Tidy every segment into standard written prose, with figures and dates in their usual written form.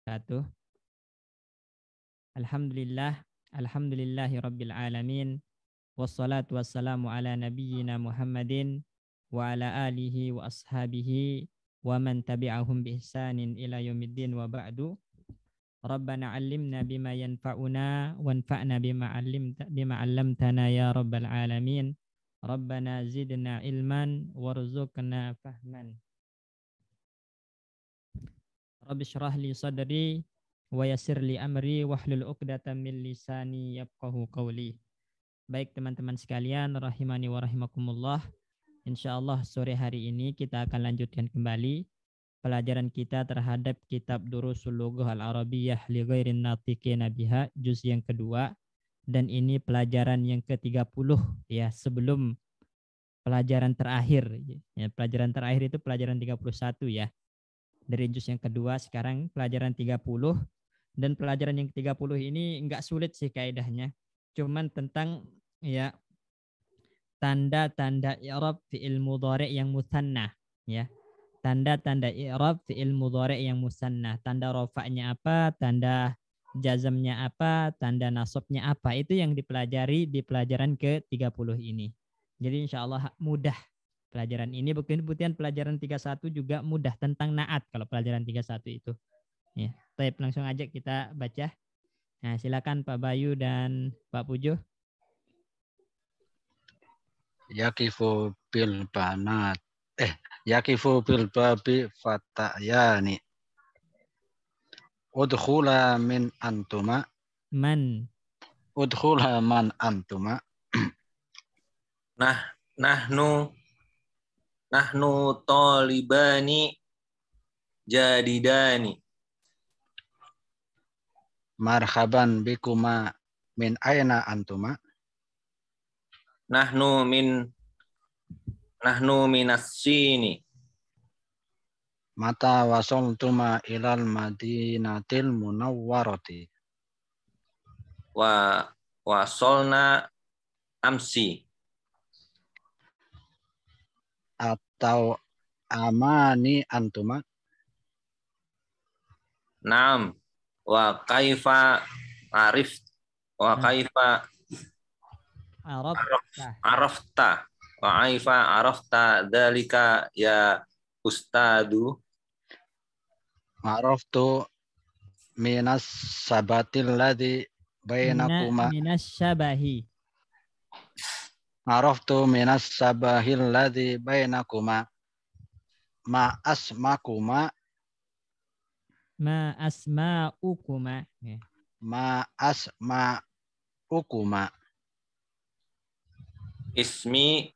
wabarakatuh. Alhamdulillahi rabbil alamin. Wassalatu wassalamu ala nabiyyina Muhammadin wa ala alihi wa ashabihi wa man tabi'ahum bi ihsanin ila yaumiddin wa ba'du. Rabbana 'allimna bima yanfa'una wanfa'na bima 'allamtana ya rabbal alamin. Rabbana zidna ilman warzuqna fahman. Rabbi syrah li sadri wa yassir li amri wahlul 'uqdatam min lisani yafqahu qawli. Baik teman-teman sekalian, rahimani wa rahimakumullah. Insyaallah sore hari ini kita akan lanjutkan kembali pelajaran kita terhadap kitab Durusul Lughah Al-Arabiyyah li ghairin natiqina biha, juz yang kedua, dan ini pelajaran yang ke-30 ya, sebelum pelajaran terakhir. Ya, pelajaran terakhir itu pelajaran 31 ya. Dari juz yang kedua sekarang pelajaran 30, dan pelajaran yang ke-30 ini enggak sulit sih kaidahnya. Cuman tentang ya tanda-tanda i'rab fi'il mudhari' yang musanna ya. Tanda-tanda i'rab fi'il mudhari' yang musanna. Tanda rafa'nya apa, tanda jazamnya apa, tanda nasabnya apa. Itu yang dipelajari di pelajaran ke-30 ini. Jadi insyaallah mudah. Pelajaran ini kemudian pelajaran 31 juga mudah tentang naat kalau pelajaran 31 itu. Ya, baik, langsung aja kita baca. Nah, silakan Pak Bayu dan Pak Pujo. Yakifu bil banat. Yakifu bil babi fatayani. Udkhula min antuma. Man. Udkhula man antuma. Nahnu talibani jadidani. Marhaban bikuma min aina antuma. Nahnu minas sini. Mata wasaltuma ilal madinatil munawwarati. Wa wasolna amsi. Atau amani antuma. Naam. Wa kaifa arif. Wa kaifa arafta. Wa kaifa arafta dalika ya ustadu. Araftu minas sabatil ladzi bainakuma. Minas syabahi. Araftu minas sabahil ladzi bainakuma. Ma asmakuma. Ma asma'ukuma. Ma asma'ukuma. Ismi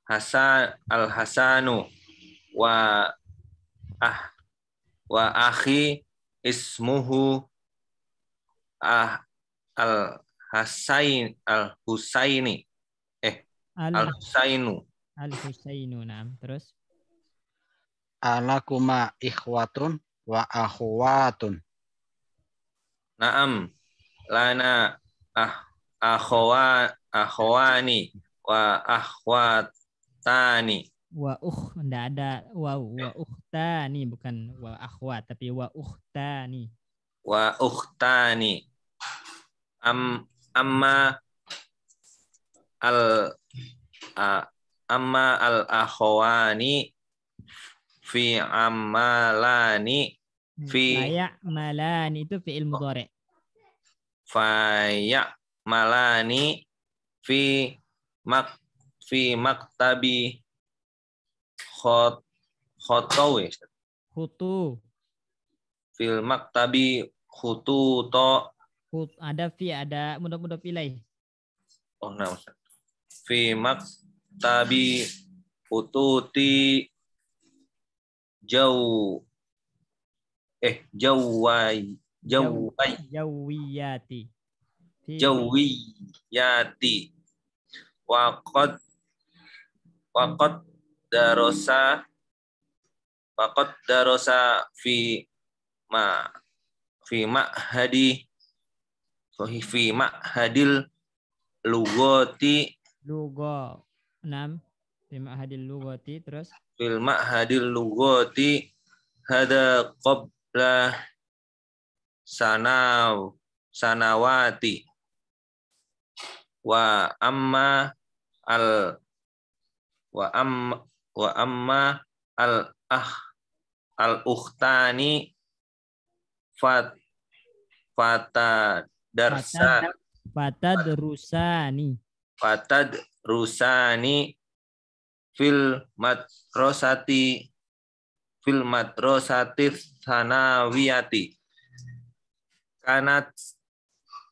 al-Hasanu wa akhi ismuhu al-Husaini. Al-Husainu. Al-Husainu, naam. Terus? Alakuma ikhwatun wa akhwatun. Naam. Lana akhwani wa akhwatani. Enggak ada wa ukhtani, bukan wa akhwat, tapi wa ukhtani. Wa ukhtani. Amma al akhwani fi amalani fi ya'malani itu fi'il mudhari'. Fa ya'malani fi maktabi khotawi. Khutu. Fil maktabi khututo. Ada fi, ada mudhaf ilaih. Oh, nah. Fi maktabi khututi jawiyati. Waqad darosa fi ma'hadil lugoti. Lugo 6 fi ma'hadil lugoti. Terus fil ma'hadil lugoti hada lah sanawati wa amma al al ukhtani fatadrusani fil madrasati sanawiyati kanat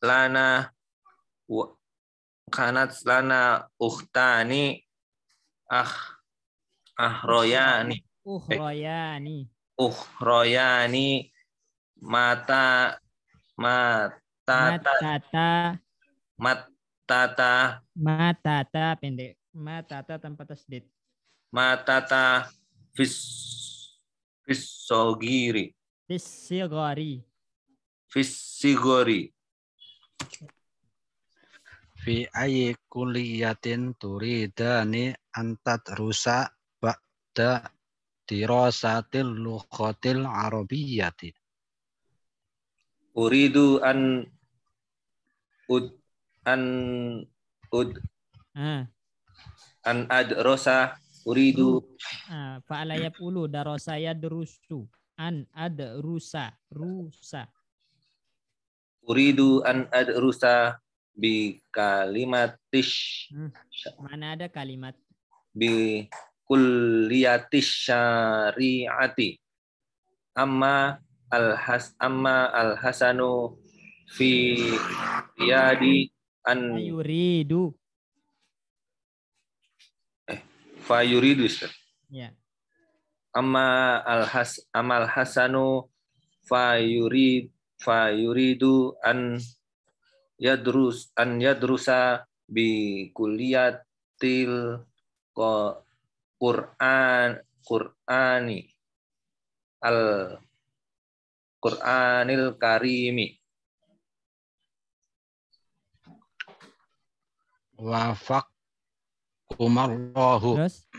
lana ukhtani ukhrayani matata pendek, matata tanpa tasdid, matata fisogiri Fi ayyi kulliyatin turidani antat rusa ba'da dirasatil lughatil arabiyyati. Uridu an adrosa uridu fa'ala yaqulu darasa yadrusu an adrusa rusa. Uridu an adrusa bi kalimatish mana ada kalimat bi kulliyatish syari'ati amma al-hasanu fi riyadi an fayuridu ya amma al-hasanu fayuridu an yadrusa bi kulliyatil Qur'anil karimi. Wafaqakumallahu. Terus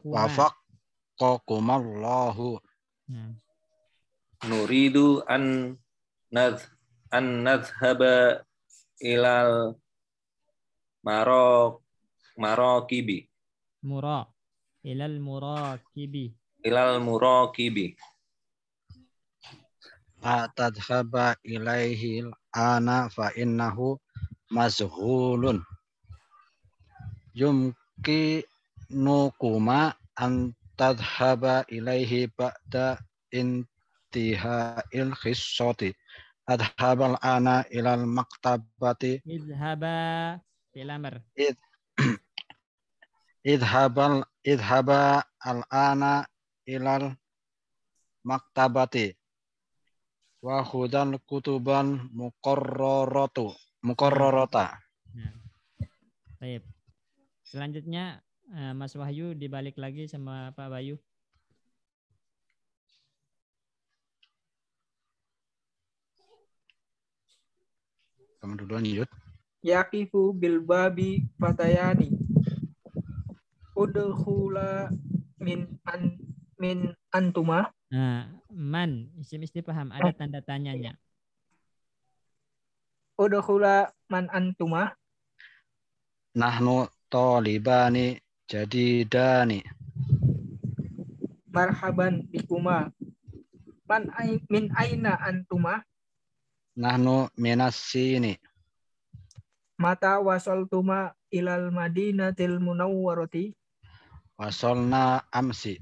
wafaqakumallahu. Nuridu an nadhhaba ilal marakibi. Ilal murakibi. Atadhhaba ilaihi ana fa innahu mazghulun. Yumkinukuma an tadhhaba ilaihi ba'da intiha'il khissati. Adhabal ana ilal maktabati. Idhaba fil amr. Idhaba al-ana ilal maktabati wa khudal kutuban muqarrarata. Baik. Selanjutnya Mas Wahyu dibalik lagi sama Pak Bayu. Kamu duluan Yud. Yaqifu bil babi fatayani. Udkhula min antuma. Nah, man isim istifham ada tanda tanyanya. Udkhula man antuma. Nahnu talibani jadidani. Marhaban bikuma. Min aina antuma. Nahnu minas sini. Mata wasaltuma ilal madinatil munawwarati. Wasolna amsi.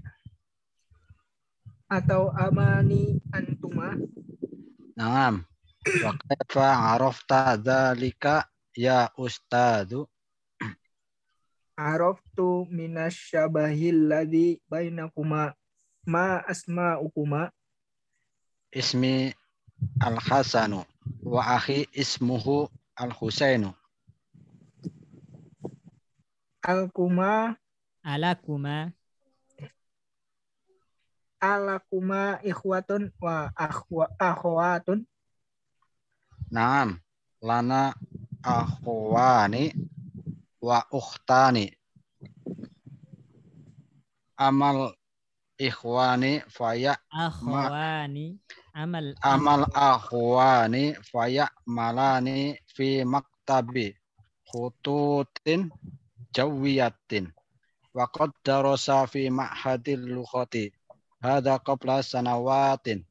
Atau amani antuma. Naam. Wa kaifa arafta dzalika ya ustadu? Araftu minasyabahil ladzi bainakuma ma asma'ukuma. Ismi Al-Hasanu wa akhi ismuhu Al-Husainu. Alakuma ikhwatun wa akhwatun. Naam, lana akhwani wa ukhtani. Amal ikhwani faya Akhwani. Amal amal akhwani faya malani fi maktabi khututin jawiyatin wa qad darasa fi ma'hadil lughati hadha qabla sanawatin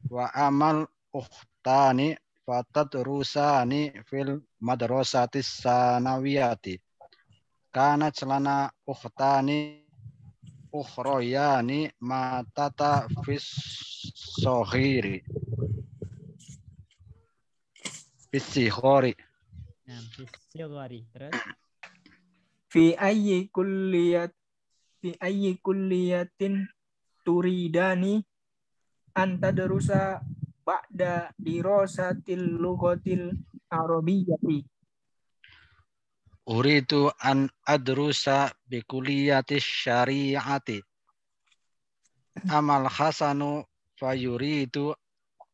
wa amal ukhtani fatadrusani fil madrasatis sanawiyati kanat lana ukhtani ukhroyani matata fis sohiri fisihori. Nah, fisyogari. Terus Fi ayyi kulliyatin turidani an tadrusa ba'da dirasatil lughatil arabiyyati. Uridu an adrusa bi kulliyati syari'ati. Amal Hasanu fayuridu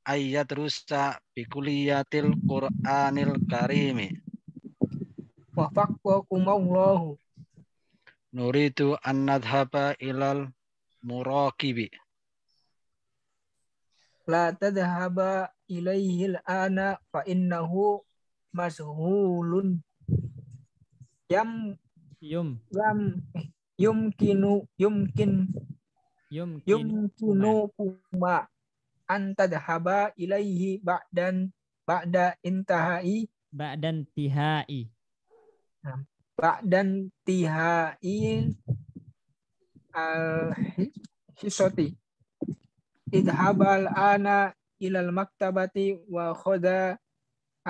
ayyadrusa bi kulliyatil Qur'anil Karimi. Wa faqqakumullahu. Nuridu an nadhhaba ilal muraqibi. La tadhhaba ilaihil ana fa innahu mashghulun yum yumkinu kuma an tadhhaba ilaihi ba'da intihai ba'dan tihai al hisoti idhabal ana ilal maktabati wa khoda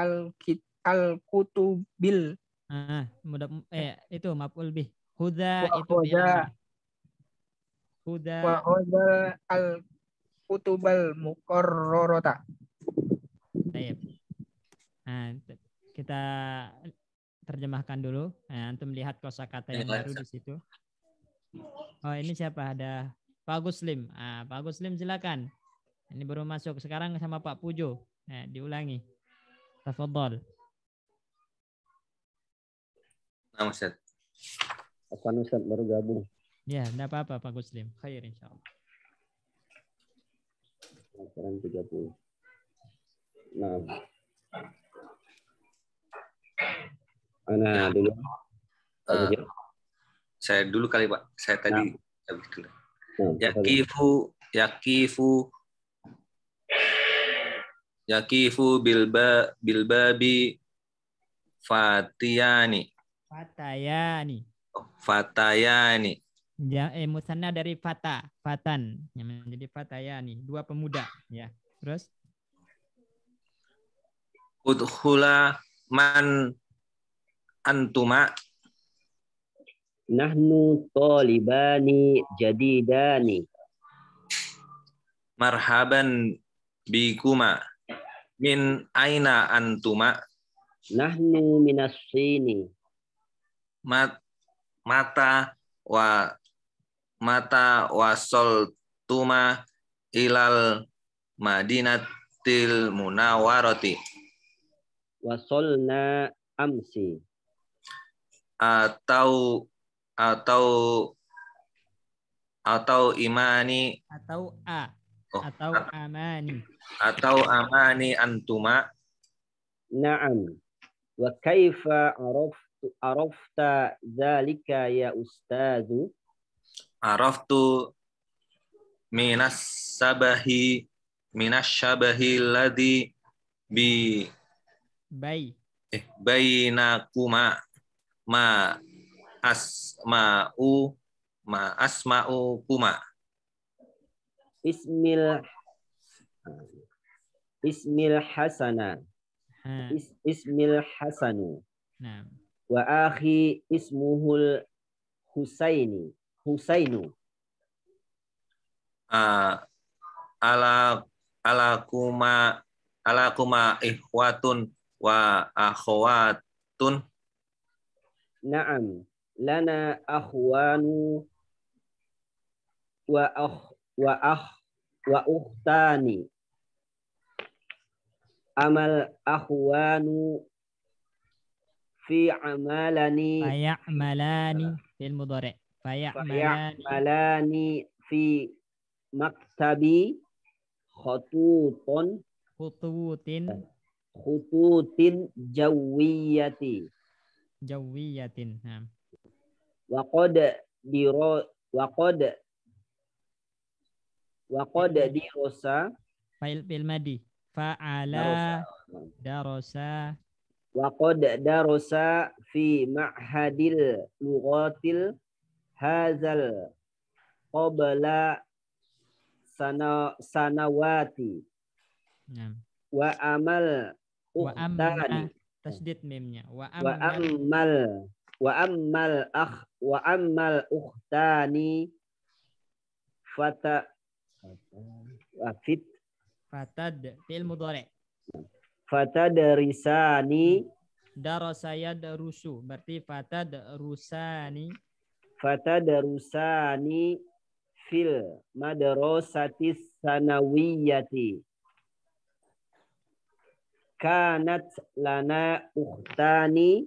al kutubil itu maf'ul bih. Huda wa itu fi'il. Huda wa khoda al kutubal muqarrarata. Baik. Nah, kita terjemahkan dulu. Nah, antum lihat kosakata yang baru di situ. Oh, ini siapa? Ada Pak Guslim. Pak Guslim silakan. Ini baru masuk sekarang sama Pak Pujo. Nah, diulangi. Tafadhol. Nah, Ustaz. Apaan Ustaz baru gabung? Ya, enggak apa-apa Pak Guslim. Khair insyaallah. Sekarang 30. Nah. Ana dulu. Saya dulu kali Pak. Saya tadi habis dulu. Yakifu bilbabi fatayani. Musanna dari fatan yang menjadi fatayani, dua pemuda ya. Terus Udkhula man antuma. Nahnu talibani jadidani. Marhaban bikuma. Min aina antuma. Nahnu minas Sini. Mata wasoltuma ilal madinatil munawwarati. Wasolna amsi. Atau imani atau amani antuma. Na'am. Wa kaifa arafta dzalika ya ustazu? Araftu minas syabahi ladzi bainakuma ma asma'u kuma. Ismil Hasanu. Nah. Wa akhi ismuhul Husainu. Alakuma ikhwatun wa akhwatun. Na'am, lana akhwanu wa ukhtani. Amal akhwanu fi amalani faya'malani fil mudhari. fi maktabi khututun khututin jawiyati Nah. wa qad dirosa Fa'il madi. Fa'ala darosa. wa qad darosa fi ma'hadil lughatil hazal qabla sanawati Nah. wa amal Wa amma ukhtani tasdid mimnya. Wa wa amma ammal ukhtani fatad fi'il mudhari'. fatadrisani Darasa yadrusu berarti fatadrusani fil madrasatis sanawiyati kanat lana ukhtani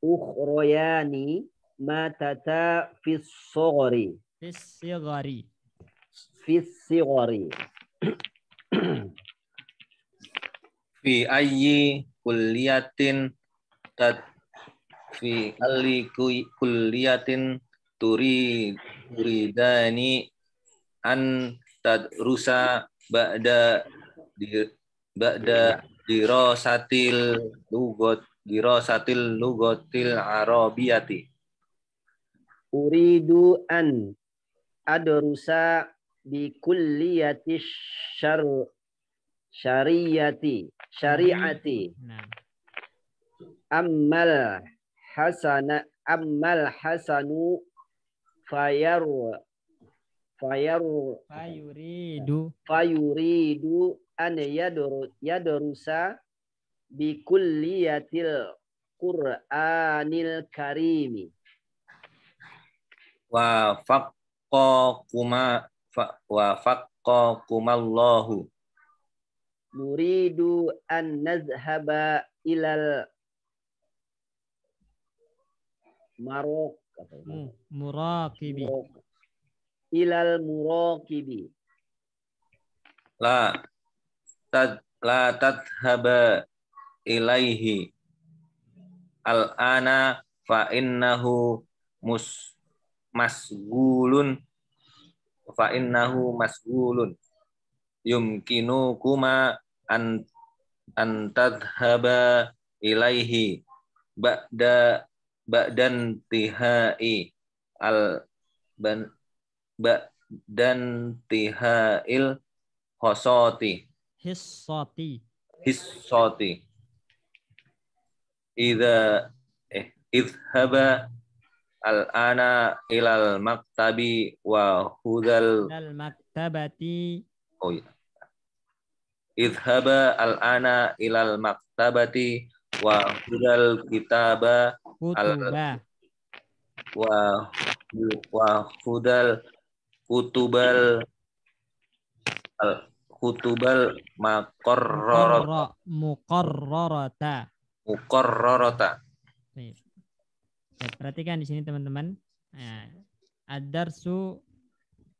ukhroyani matata fis soghri Fi ayyi kulliyatin turidani an tadrusa ba'da dirasatil lugatil arabiyati. uridu an adrusa bi kulliyati syariati Nah. ammal hasanu fayuridu an yadrusa bi kulliyatil Qur'anil Karimi Wa faqqakumallahu. nuridu an nazhaba ilal muraqibi. Ilal muraqibi. La tadhhaba ilaihi al-ana fa innahu masgulun yumkinukuma an tadhhaba ilaihi ba'dan tihai tihail hissati idhaba al-ana ilal maktabi wa hudal maktabati. Oh ya. Idhaba al-ana ilal maktabati wa hudal kitaba wa hudal kutubal muqarrarata. Perhatikan di sini teman-teman. Ad-darsu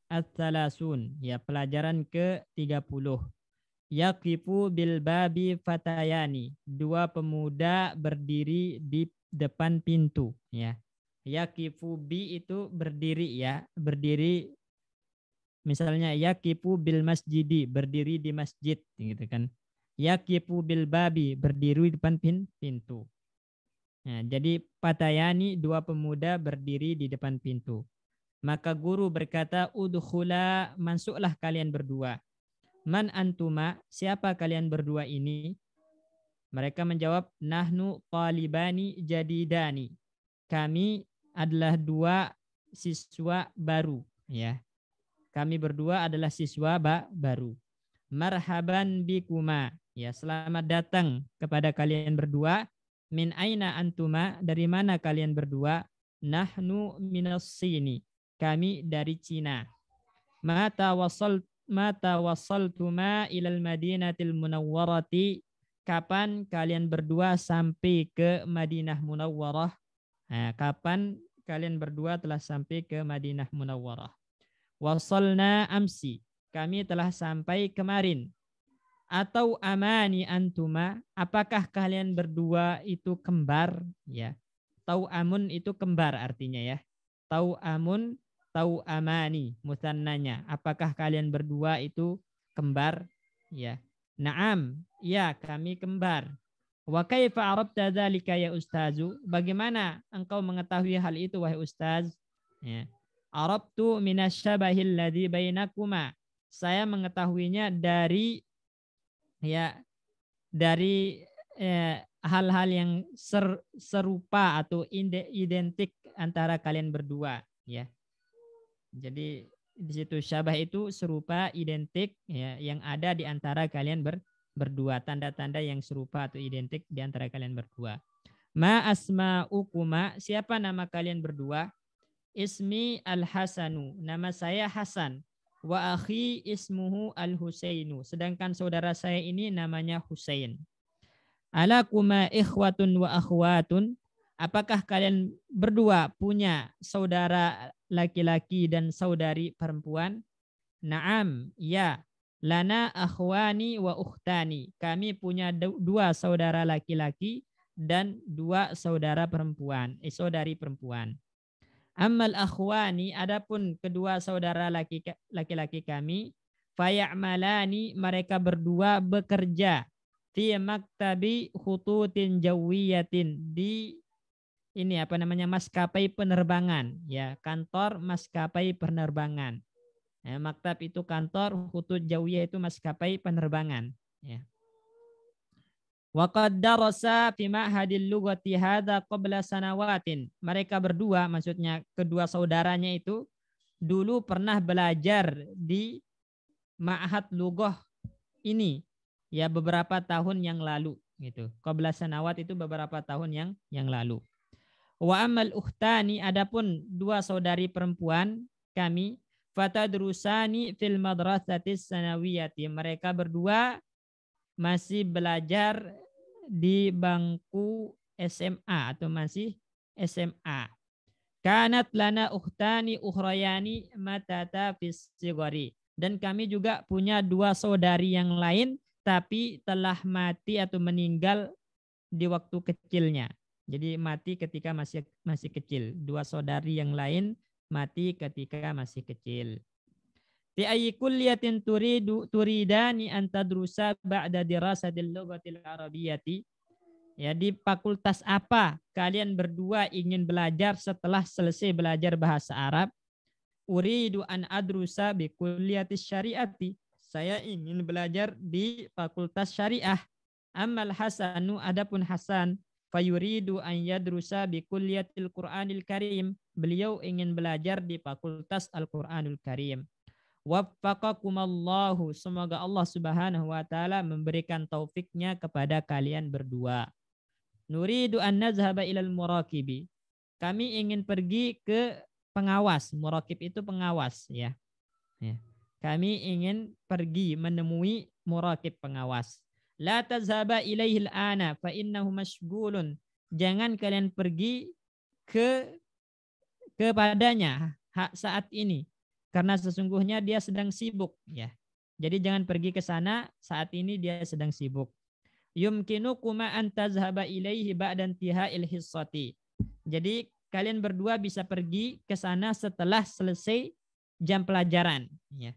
at-thalasun, ya, pelajaran ke-30. Yaqifu bil babi fatayani, dua pemuda berdiri di depan pintu, ya. Yaqifu bi itu berdiri, ya, berdiri. Misalnya yaqifu bil masjidi, berdiri di masjid, gitu kan. Yaqifu bil babi, berdiri di depan pintu. Nah, jadi fatayani, dua pemuda berdiri di depan pintu. Maka guru berkata, udkhula, masuklah kalian berdua. Man antuma, siapa kalian berdua ini? Mereka menjawab, nahnu talibani jadidani. Kami adalah dua siswa baru, ya. Kami berdua adalah siswa baru. Marhaban bikuma, ya, selamat datang kepada kalian berdua. Min aina antuma, dari mana kalian berdua? Nahnu minas Sini, kami dari Cina. Mata wasaltuma ilal Madinatil Munawwarati, kapan kalian berdua sampai ke Madinah Munawwarah? Nah, kapan kalian berdua telah sampai ke Madinah Munawwarah? Wasalna amsi. Kami telah sampai kemarin. Atau amani antuma, apakah kalian berdua itu kembar? Ya. Tau amun itu kembar artinya ya. Tau amun, tau amani musannanya. Apakah kalian berdua itu kembar? Ya. Naam, ya kami kembar. Wa kaifa arabta dzalika ya ustazu? Bagaimana engkau mengetahui hal itu wahai ustaz? Ya. Arabtu minasyabahil ladzi bainakuma. Saya mengetahuinya dari hal-hal yang serupa atau identik antara kalian berdua ya. Jadi di situ syabah itu serupa, identik ya, yang ada di antara kalian berdua, tanda-tanda yang serupa atau identik di antara kalian berdua. Ma asma'ukuma, siapa nama kalian berdua? Ismi Al-Hasanu, nama saya Hasan. Wa akhi ismuhu Al-Husainu, sedangkan saudara saya ini namanya Husain. Alakuma ikhwatun wa akhwatun, apakah kalian berdua punya saudara laki-laki dan saudari perempuan? Naam, ya. Lana akhwani wa ukhtani, kami punya dua saudara laki-laki dan dua saudara perempuan, saudari perempuan. Ammal akhwani, adapun kedua saudara laki-laki kami, faya'malani, mereka berdua bekerja fi maktabi khututin jawiyatin, di ini maskapai penerbangan ya, kantor maskapai penerbangan. Ya, maktab itu kantor, khutut jawiyah itu maskapai penerbangan ya. Wa qad darasa fi ma'hadil lughati hadza qabla sanawatin. Mereka berdua, maksudnya kedua saudaranya itu dulu pernah belajar di ma'had lughah ini ya beberapa tahun yang lalu gitu. Qabla sanawat itu beberapa tahun yang lalu. Wa amal ukhtani, adapun dua saudari perempuan kami, fatadrusani fil madrasatis sanawiyati, mereka berdua masih belajar di bangku SMA atau masih SMA. Kanat lana ukhtani ukhrayani matata fis sigari, dan kami juga punya dua saudari yang lain tapi telah mati atau meninggal di waktu kecilnya. Jadi mati ketika masih kecil. Dua saudari yang lain mati ketika masih kecil. Fi ayyi kulliyatin turidani an tadrusa ba'da dirasatil lughatil arabiyyati. Ya, di fakultas apa kalian berdua ingin belajar setelah selesai belajar bahasa Arab? Uridu an adrusa bi kulliyatis syariati. Saya ingin belajar di fakultas syariah. Ammal Hasanu, adapun Hasan, fayuridu an yadrusa bi kulliyatil Qur'anil Karim. Beliau ingin belajar di fakultas Al-Qur'anul Karim. Waffaqakumallahu, semoga Allah Subhanahu wa taala memberikan taufiknya kepada kalian berdua. Nuridu an nazhaba ilal muraqibi. Kami ingin pergi ke pengawas. Muraqib itu pengawas ya. Kami ingin pergi menemui muraqib, pengawas. La tazhaba ilaihil ana fa innahu mashghulun. Jangan kalian pergi kepadanya saat ini, karena sesungguhnya dia sedang sibuk ya. Jadi jangan pergi ke sana saat ini, dia sedang sibuk. Yumkinukuma an tazhaba ilaihi ba'da intiha'il hissati. Jadi kalian berdua bisa pergi ke sana setelah selesai jam pelajaran ya.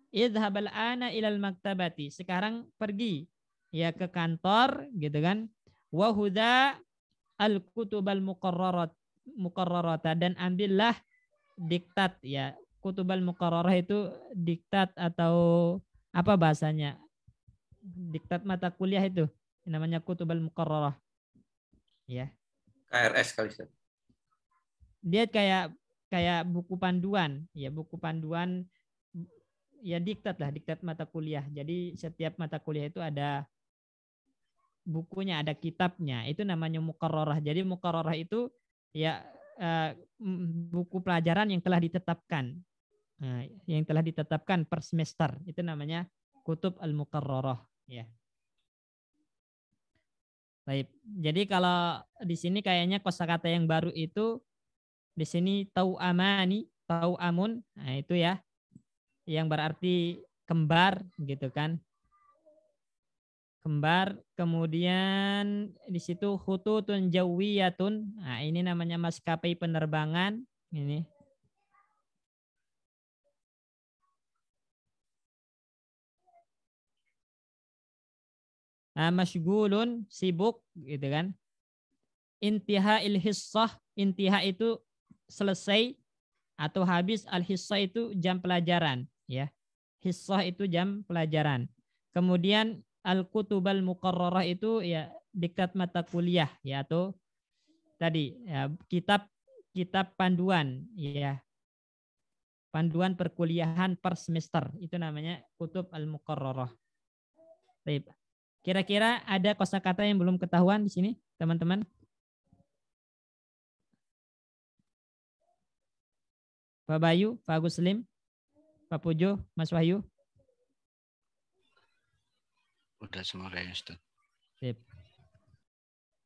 Idhabal ana ilal maktabati, sekarang pergi ya ke kantor gitu kan. Wa hudha al kutubal muqarrarata, dan ambillah diktat ya. Kutubal muqarrarah itu diktat atau apa bahasanya? Diktat mata kuliah itu namanya kutubal muqarrarah. Ya. KRS kali Ustaz. Dia kayak buku panduan, ya buku panduan ya, diktat mata kuliah. Jadi setiap mata kuliah itu ada bukunya, ada kitabnya. Itu namanya muqarrarah. Jadi muqarrarah itu ya buku pelajaran yang telah ditetapkan. Yang telah ditetapkan per semester. Itu namanya kutub al-muqarrarah ya. Baik. Jadi kalau di sini kayaknya kosakata yang baru itu di sini tau amani, tau amun. Nah, itu ya. yang berarti kembar gitu kan. Kembar, kemudian di situ khututun jawiyatun. Nah, ini namanya maskapai penerbangan ini. Masyghulun, sibuk gitu kan. Intiha hissah, intiha itu selesai atau habis, al-hissah itu jam pelajaran ya. Hissah itu jam pelajaran. Kemudian al-kutubal muqarrarah itu ya diktat mata kuliah ya, atau tadi ya, kitab panduan ya. Panduan perkuliahan per semester itu namanya kutub al-muqarrarah. Baik. Kira-kira ada kosakata yang belum ketahuan di sini, teman-teman? Pak Bayu, Pak Agus Lim, Pak Pujo, Mas Wahyu. Udah semua kayaknya, Ustaz. Sip.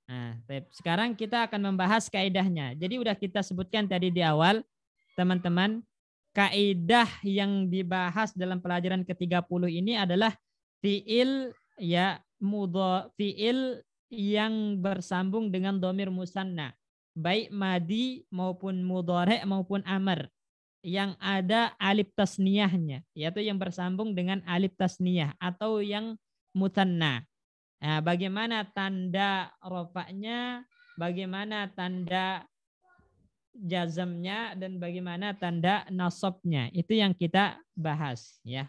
Nah, sekarang kita akan membahas kaidahnya. Jadi udah kita sebutkan tadi di awal, teman-teman, kaidah yang dibahas dalam pelajaran ke-30 ini adalah fiil ya fiil yang bersambung dengan dhamir musanna, baik madi maupun mudhari maupun amr, yang ada alif tasniyahnya, yaitu yang bersambung dengan alif tasniyah atau yang musanna. Nah, bagaimana tanda rofaknya, bagaimana tanda jazamnya, dan bagaimana tanda nasabnya, itu yang kita bahas ya.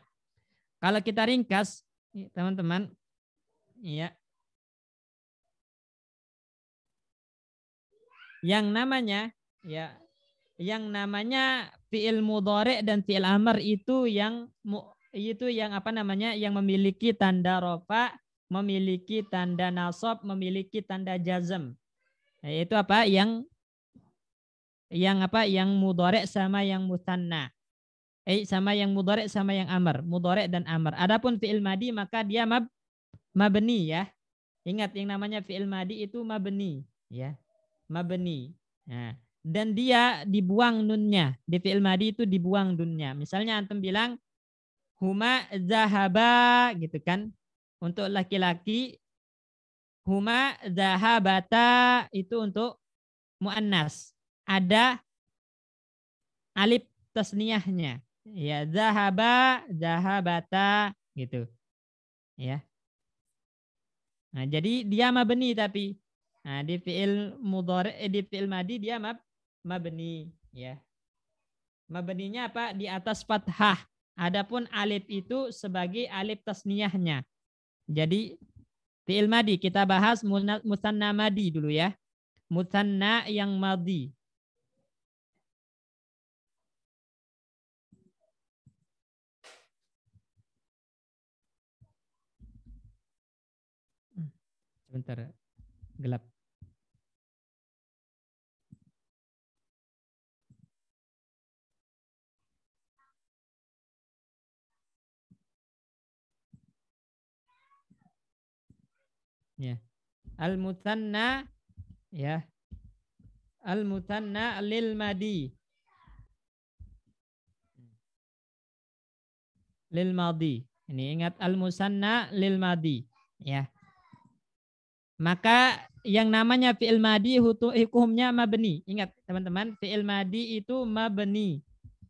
Kalau kita ringkas, teman-teman, ya, yang namanya fiil mudhari dan fiil amr itu yang apa namanya, yang memiliki tanda rofa, memiliki tanda nasab, memiliki tanda jazm. Yaitu apa? Yang mudhari sama yang musanna. Sama yang mudhari sama yang amr, mudhari dan amr. Adapun fiil madi maka dia mabni ya. Ingat, yang namanya fiil madi itu mabni ya. Mabni. Nah, dan dia dibuang nunnya. Di fiil madi itu dibuang nunnya. Misalnya antum bilang huma zahaba gitu kan. Untuk laki-laki huma zahabata itu untuk muannas. Ada alif tasniyahnya. Ya, zahaba, zahabata gitu. Ya. Nah, jadi dia mabni tapi nah, di fiil mudhari di fiil madi dia mabni ya. Mabninya apa? Di atas fathah. Adapun alif itu sebagai alif tasniyahnya. Jadi fiil madi kita bahas musanna madi dulu ya. Musanna yang madi. Sebentar, gelap. Ya. Al-musanna ya. Al-musanna lil madi. Lil madi. Ini ingat, al-musanna lil madi ya. Maka yang namanya fi'il madi hukumnya mabni. Ingat teman-teman, fi'il madi itu mabni.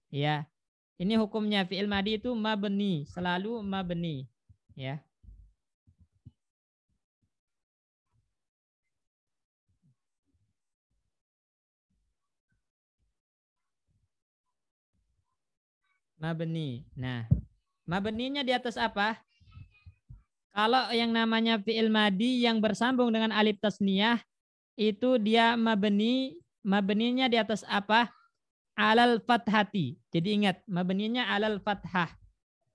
Ya. Ini hukumnya fi'il madi itu mabni, selalu mabni. Ya. Mabni. Nah, mabninya di atas apa? Kalau yang namanya fi'il madi yang bersambung dengan alif tasniyah itu dia mabninya di atas apa? Alal fathati. Jadi ingat, mabninya alal fathah.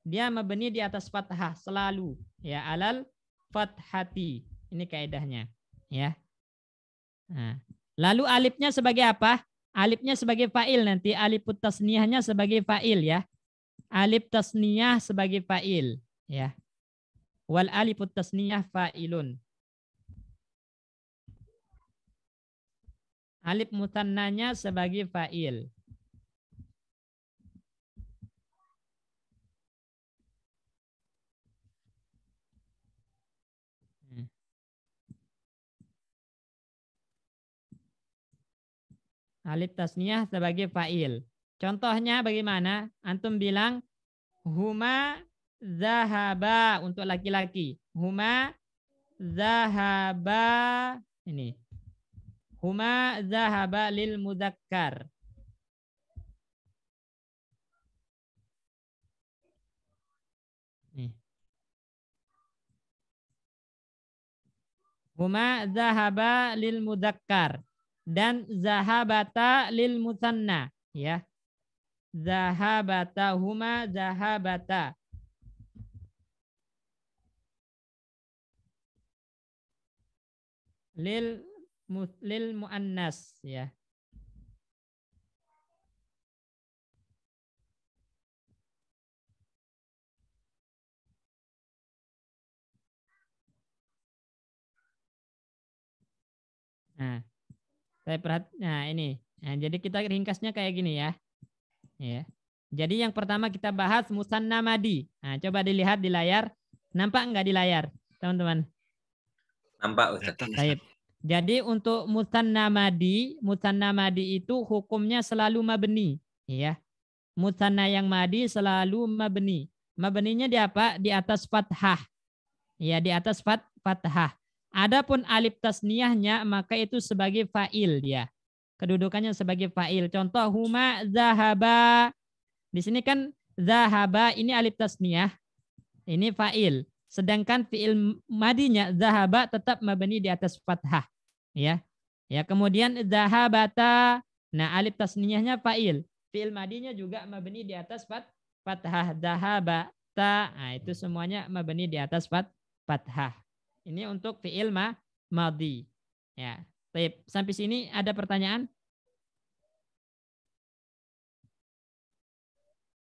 Dia mabni di atas fathah selalu, ya, alal fathati. Ini kaidahnya, ya. Nah, lalu alifnya sebagai apa? Alifnya sebagai fa'il nanti, alif tasniyahnya sebagai fa'il ya. Alif tasniyah sebagai fa'il, ya. Wal alifut tasniyah fa'ilun. Alif mutannanya sebagai fa'il. alif tasniyah sebagai fa'il. Contohnya bagaimana? Antum bilang huma zahaba untuk laki-laki. Huma zahaba ini. Huma zahaba lil mudzakkar. Nih. Huma zahaba lil mudzakkar dan zahabata lil musanna, ya. Zahabata huma zahabata. Lil muannas, ya. Nah, ini. Nah, jadi kita ringkasnya kayak gini ya. Ya. Jadi yang pertama kita bahas musanna madi. Nah, coba dilihat di layar. Nampak enggak di layar, teman-teman? Nampak, Ustaz. Baik. Jadi untuk musanna madi itu hukumnya selalu mabni, ya. Musanna yang madi selalu mabni. Mabninya di apa? Di atas fathah. Ya, di atas fathah. Adapun alif tasniyahnya maka itu sebagai fa'il dia. Kedudukannya sebagai fa'il. Contoh huma zahaba. Di sini kan zahaba ini alif tasniyah. Ini fa'il. Sedangkan fi'il madinya zahaba tetap mabni di atas fathah. Ya. Ya, kemudian zahabata. Nah, alif tasniyahnya fa'il. Fi'il madinya juga mabni di atas fathah. Zahabata. Nah, itu semuanya mabni di atas fathah. Ini untuk fi'il madhi. Ya. Baik, sampai sini ada pertanyaan?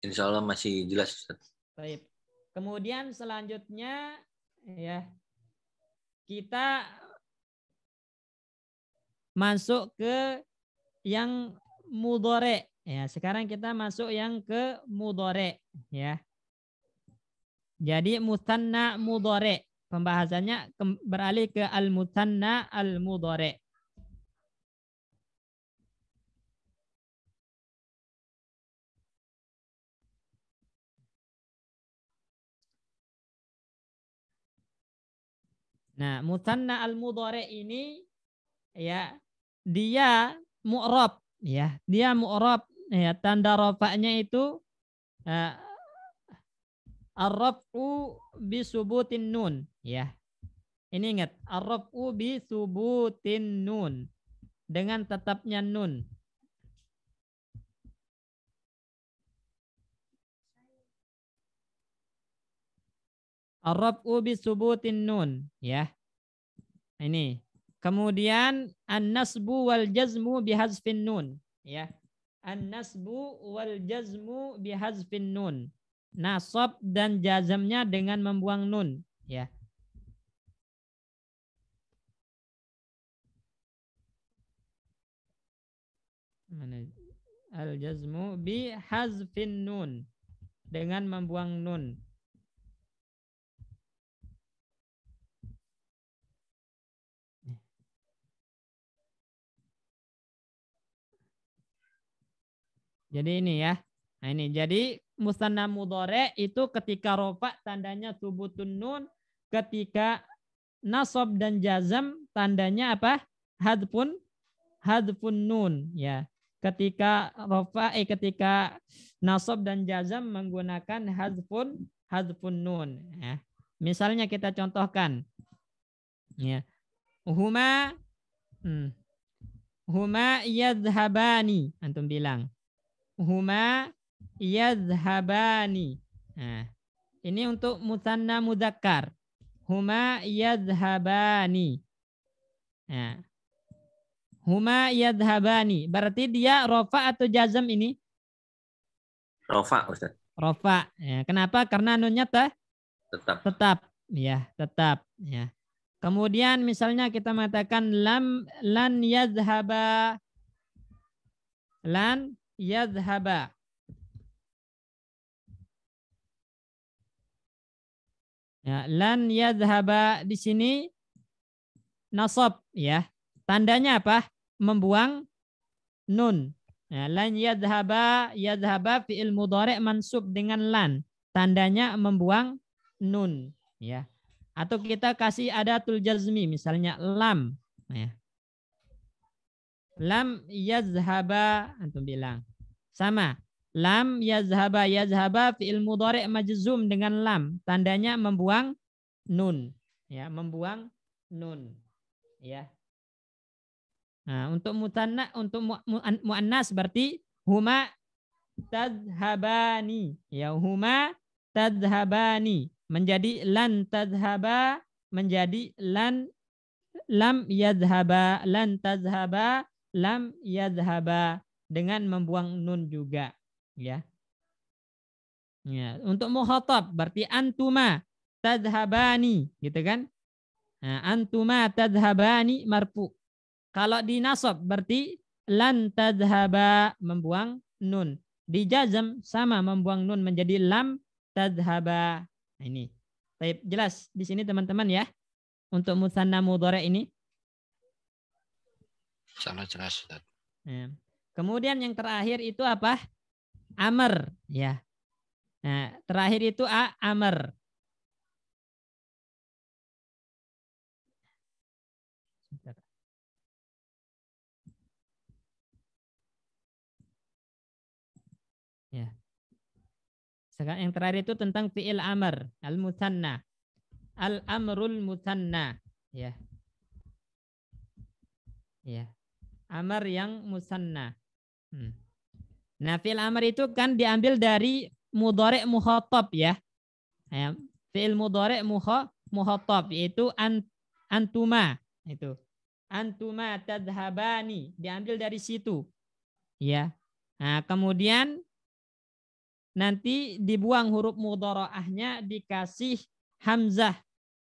Insya Allah masih jelas, Ustaz. Baik. Kemudian selanjutnya ya kita masuk ke yang mudhari. Ya, sekarang kita masuk yang ke mudhari, ya. Jadi musanna mudhari. Pembahasannya beralih ke al-musanna al-mudhari. Nah, musanna al-mudhari ini ya dia mu'rab, ya. Dia mu'rab, ya. Tanda rafa'nya itu ar-raf'u bi subutin nun, ya. Ini ingat, ar-raf'u bi subutin nun, dengan tetapnya nun. Ar-raf'u bi subutin nun, ya. Ini. Kemudian an-nasbu wal jazmu bi hazfin nun, ya. An-nasbu wal jazmu bi hazfin nun. Nasab dan jazamnya dengan membuang nun, ya. Al-jazmu bi hazfin nun, dengan membuang nun. Jadi ini ya. Nah ini jadi musanna mudhari itu ketika rofa tandanya subutun nun, ketika nasab dan jazam tandanya apa? Hadfun nun, ya. Ketika rofa ketika nasab dan jazam menggunakan hadfun nun, ya. Misalnya kita contohkan, ya. Huma yadhhabani, antum bilang. Huma yadhhabani. Nah, ini untuk musanna mudzakkar. Huma yadhhabani. Nah, huma yadhhabani. Berarti dia rofa atau jazam ini? Rofa, Ustaz. Rofa. Ya, kenapa? Karena nunnya Tetap. Tetap. Ya, tetap. Ya. Kemudian misalnya kita mengatakan lan yadhhaba. Lan yadhhaba. Ya, lan yadhhaba di sini nasab, ya. Tandanya apa? Membuang nun. Nah, lan yadhaba fi'il mudhari' mansub dengan lan. Tandanya membuang nun, ya. Atau kita kasih adatul jazmi, misalnya lam, ya. Lam yazhaba, antum bilang. Sama. Lam yazhaba fi'il mudhari' majzum dengan lam. Tandanya membuang nun, ya, membuang nun, ya. Nah, untuk mutanna, untuk muannas berarti huma tadhabani, ya, huma tadhabani, menjadi lan tadhaba, menjadi lan lam yadhaba, lan tadhaba, lam yadhaba, dengan membuang nun juga, ya. Ya, untuk mukhatab berarti antuma tadhabani, gitu kan? Nah, antuma tadhabani marfu. Kalau di nasab berarti lan tadhaba, membuang nun. Di jazm sama, membuang nun menjadi lam tadhaba. Nah, ini. Baik, jelas di sini teman-teman ya. Untuk musanna mudhari' ini. Sangat jelas, Ustaz. Nah, kemudian yang terakhir itu apa? Amr, ya. Nah, terakhir itu amr. Ya. Sekarang yang terakhir itu tentang fi'il amr, al-musanna. Al-amrul musanna, ya. Ya. Amr yang musanna. Nah, fi'il amr itu kan diambil dari mudhari' mukhatab, ya. Fi'il mudhari' mukhatab yaitu antuma, itu. Antuma tadhabani, diambil dari situ. Ya. Nah, kemudian nanti dibuang huruf mudhara'ahnya, dikasih hamzah,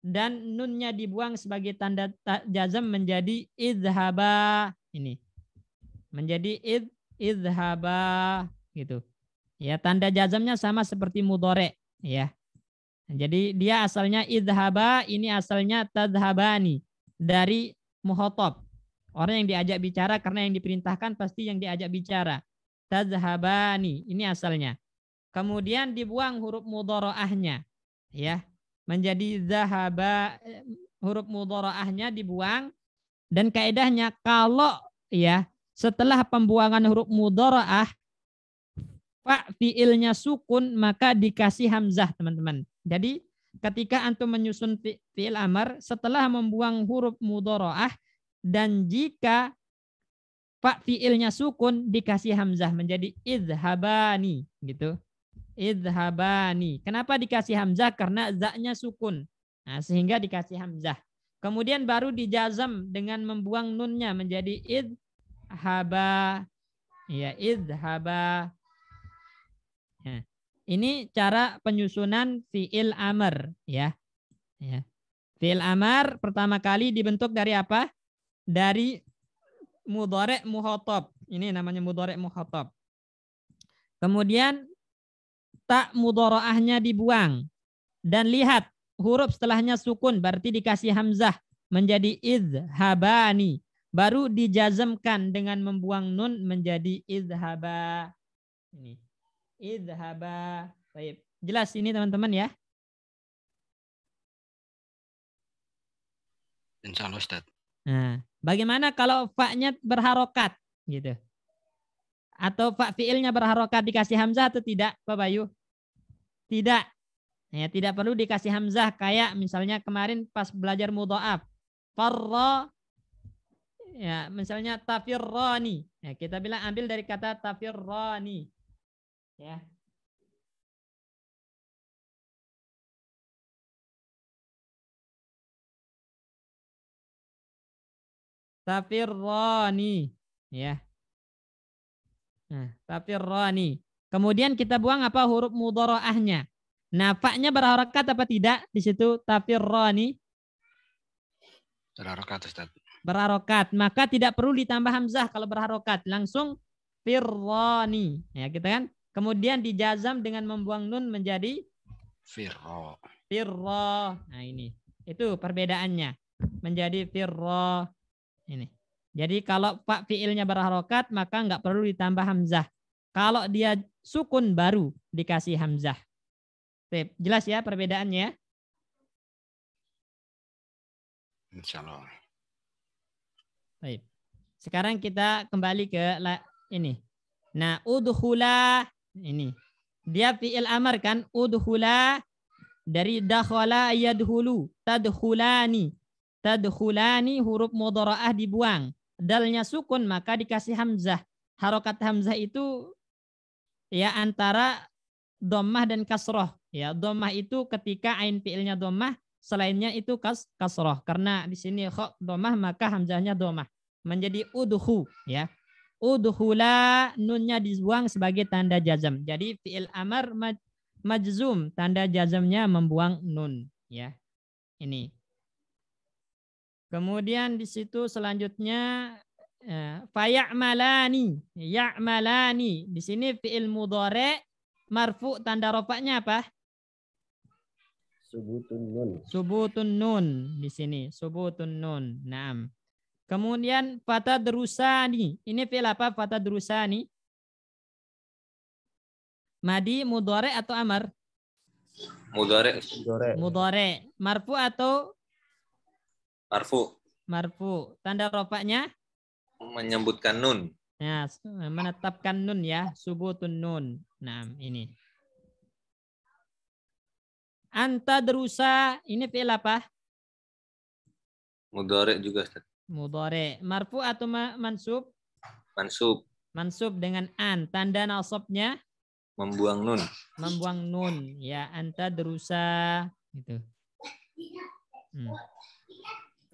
dan nunnya dibuang sebagai tanda jazm menjadi idhaba, ini. Menjadi idhaba, gitu. Ya, tanda jazmnya sama seperti mudhari', ya. Jadi dia asalnya idhaba, ini asalnya tadhabani, dari mukhatab. Orang yang diajak bicara, karena yang diperintahkan pasti yang diajak bicara. Tadhabani, ini asalnya. Kemudian dibuang huruf mudhara'ahnya, ya, menjadi zahaba, huruf mudhara'ahnya dibuang, dan kaidahnya kalau, ya, setelah pembuangan huruf mudhara'ah fa fiilnya sukun, maka dikasih hamzah, teman-teman. Jadi ketika antum menyusun fiil amr, setelah membuang huruf mudhara'ah, dan jika fa fiilnya sukun, dikasih hamzah menjadi idhabani, gitu. Idhabani. Kenapa dikasih hamzah? Karena za-nya sukun. Nah, sehingga dikasih hamzah. Kemudian baru dijazam dengan membuang nunnya menjadi idhaba. Ya, idhaba. Ya. Ini cara penyusunan fi'il amr, ya. Ya. Fi'il amr pertama kali dibentuk dari apa? Dari mudhari' mukhatab. Ini namanya mudhari' mukhatab. Kemudian tak mudhara'ahnya dibuang, dan lihat huruf setelahnya sukun, berarti dikasih hamzah menjadi idhabani, baru dijazmkan dengan membuang nun menjadi idhaba. Ini idhaba. Baik, jelas ini teman-teman ya. Insyaallah, Ustaz. Nah, bagaimana kalau fa-nya berharokat, gitu? Atau fa fiilnya berharokat, dikasih hamzah atau tidak, Pak Bayu? Tidak. Ya, tidak perlu dikasih hamzah, kayak misalnya kemarin pas belajar mudha'af. Farra, ya, misalnya tafirrani. Ya, kita bilang ambil dari kata tafirrani. Ya. Tafirrani, ya. Nah, tafirrani. Kemudian kita buang apa? Huruf mudhara'ahnya. Nah, fa-nya berharokat apa tidak di situ? Tafirrani. Berharokat, Ustaz. Berharokat, maka tidak perlu ditambah hamzah kalau berharokat, langsung firrani, ya, kita kan. Kemudian dijazam dengan membuang nun menjadi firro. Nah, ini. Itu perbedaannya. Menjadi firro. Ini. Jadi kalau pak fiilnya berharokat maka nggak perlu ditambah hamzah. Kalau dia sukun baru dikasih hamzah. Jelas ya perbedaannya? Insyaallah. Baik. Sekarang kita kembali ke ini. Nah, udkhula ini. Dia fi'il amar kan? Udkhula dari dakhala yadkhulu. Tadkhulani. Tadkhulani huruf mudhara'ah dibuang. Dalnya sukun maka dikasih hamzah. Harokat hamzah itu ya antara dhammah dan kasroh. Ya, dhammah itu ketika ain fi'ilnya dhammah, selainnya itu kasroh. Karena di sini kha dhammah maka hamzahnya dhammah. Menjadi udhu ya. Udhula nunnya dibuang sebagai tanda jazam. Jadi fi'il amar majzum, tanda jazamnya membuang nun ya. Ini. Kemudian di situ selanjutnya faya'malani, ya'malani. Di sini fi'il mudhari' marfu tanda rafa'nya apa? Subutun nun. Subutun nun di sini, subutun nun. Naam. Kemudian fatadrusani. Ini fi'il apa fatadrusani? Madi, mudhari atau amar? Mudhari. Mudhari. Marfu atau Marfu. marfu. Tanda rafa'nya Menyebutkan nun. ya, menetapkan nun ya, subutun nun. Nah, ini. Anta drusa, ini fi'il apa? Mudhari juga Ustaz. Mudhari. Marfu atau mansub? Mansub. Mansub dengan an. Tanda nasabnya Membuang nun. membuang nun. Ya, anta drusa. Gitu.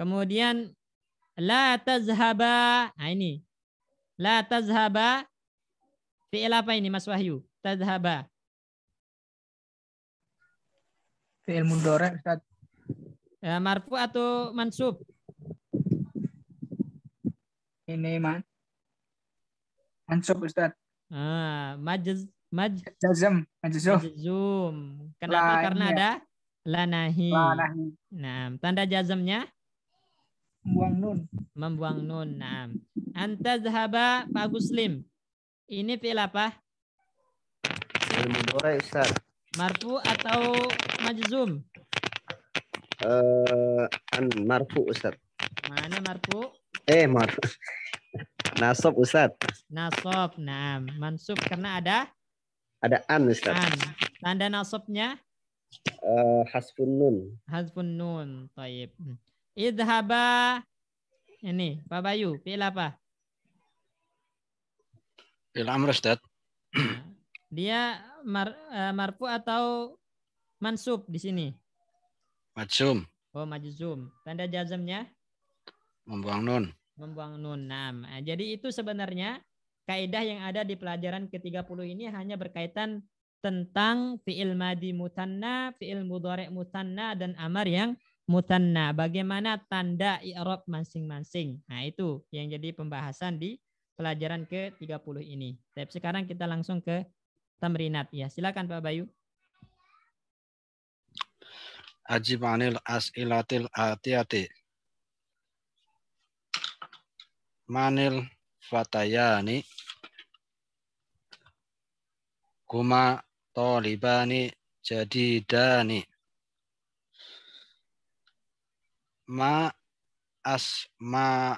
Kemudian la tazhaba. Nah, ini. La tazhaba. Fi'il apa ini Mas Wahyu? Tazhaba. Fi'il mudhari' Ustaz. Ya, marfu atau mansub? Ini mansub Ustaz. Jazam. Majzum. Kenapa? Karena ada lanahi. Nah, tanda jazamnya membuang nun. Nah, anta zahaba Pak Guslim. Ini fi'il apa? Fi'il mudhari' Ustaz. Marfu atau majzum? Marfu Ustaz. Mana marfu? Marfu. Nasab Ustaz. Nasab. Nah, mansub karena ada an Ustaz. an. Tanda nasabnya hasfun nun. Hasfun nun. Taib. Idhaba. Ini Pak Bayu, fi'il apa? Fi'il amr Ustaz. Nah, dia marfu atau mansub di sini? Majzum. Oh, majzum. Tanda jazamnya Membuang nun. membuang nun. Nah, jadi itu sebenarnya kaidah yang ada di pelajaran ke-30 ini hanya berkaitan tentang fi'il madi mutanna, fi'il mudhari' mutanna dan amar yang mutanna. Bagaimana tanda i'rab masing-masing. Nah, itu yang jadi pembahasan di pelajaran ke-30 ini. Tapi sekarang kita langsung ke tamrinat ya. Silakan Pak Bayu. Ajib anil as'ilatil atiyati. Manil fatayani huma talibani jadidani ma asma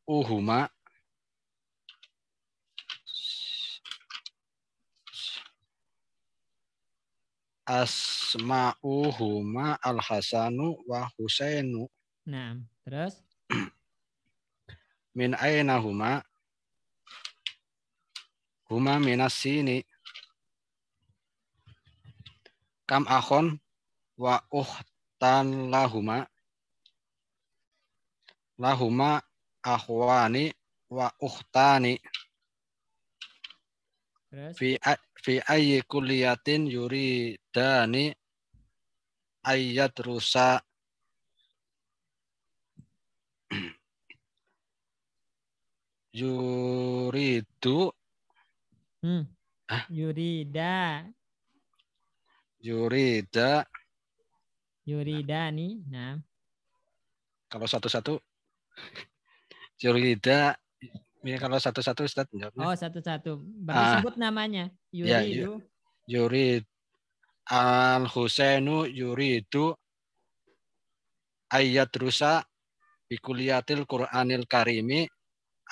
uhuma asma'uhuma al-Hasanu wa Husainu. Nah, terus Min aina huma minas sini. Kam akhon wa uhtan lahuma akhwani wa ukhtani. terus Fi ayyi kulliyatin yuridani ayyat rusa yuridu yuridani. Nah, kalau satu-satu Yurida. Ini kalau satu-satu Ustaz jawabnya. Oh, satu-satu. Berarti sebut namanya. Ya, Yuridu. Yurid Al-Husainu yuridu ayat rusa bikuliyatil Qur'anil Karimi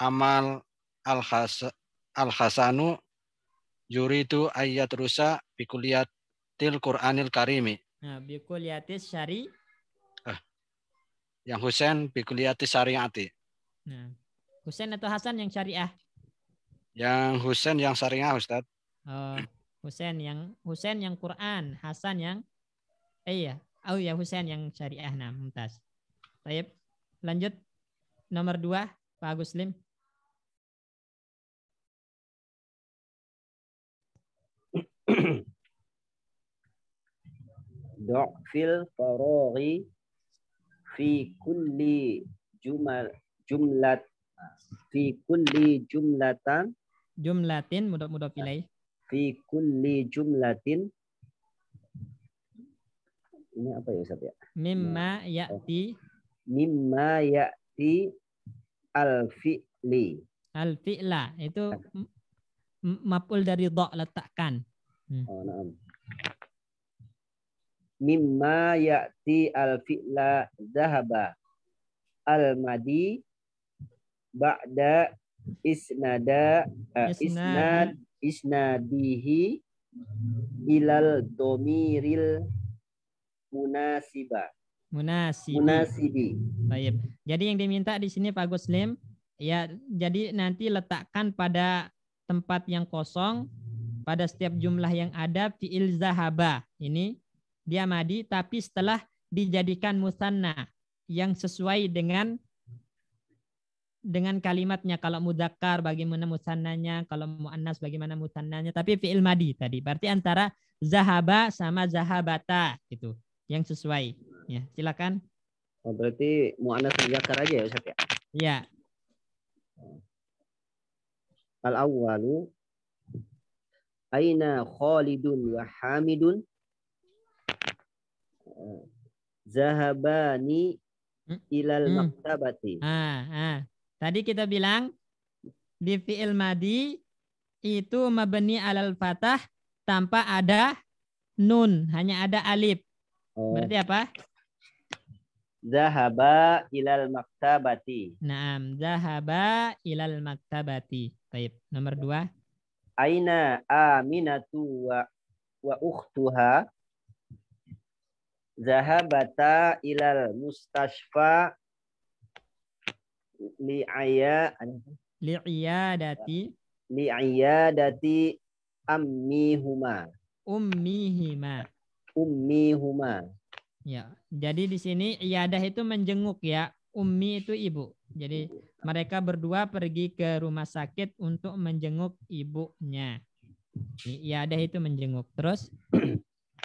amal al-Hasanu yuridu ayat rusa bikuliyatil Qur'anil Karimi. Nah, bikuliyatis syari. Yang Husain bikuliyatis syariati. Nah, Husain atau Hasan yang syariah? Yang Husain yang syariah Ustaz. Oh, Husain yang Quran, Hasan yang iya. Oh ya, Husain yang syariah. Nah, mumtaz. Baik. Lanjut nomor 2, Pak Agus Lim. Du'fil faraghi fi kulli jumlat fi kulli jumlatin Jumlatin mudhaf ilaih. fi kulli jumlatin. Ini apa ya Ustaz ya? Mimma ya'ti al-fi'li. al-fi'la itu maf'ul dari dha, letakkan. Oh, na'am. Mimma ya'ti al-fi'la dhahaba al-madi ba'da isnadihi ilal domiril munasibi. Baik. Jadi yang diminta di sini Pak Guslim, ya, jadi nanti letakkan pada tempat yang kosong pada setiap jumlah yang ada fi'il zahaba. Ini dia madi tapi setelah dijadikan musanna yang sesuai dengan kalimatnya. Kalau mudzakkar bagaimana musannanya, kalau muannas bagaimana musannanya, tapi fi'il madi tadi. Berarti antara zahaba sama zahabata gitu yang sesuai. Ya, silakan. Oh, berarti muannas mudzakkar aja ya Ustaz ya? Ya. Al-awwalu aina Khalidun wa Hamidun zahabani ilal maktabati. Tadi kita bilang di fi'il madi itu mabni alal fathah tanpa ada nun, hanya ada alif. Berarti apa? Zahaba ilal maktabati. Naam, zahaba ilal maktabati. Baik, nomor 2. Aina Aminatu wa ukhtuha zahabata ilal mustashfa li'iyadati ummihuma. Ya, jadi di sini iyadah itu menjenguk ya, ummi itu ibu. Jadi mereka berdua pergi ke rumah sakit untuk menjenguk ibunya. Iyadah itu menjenguk. Terus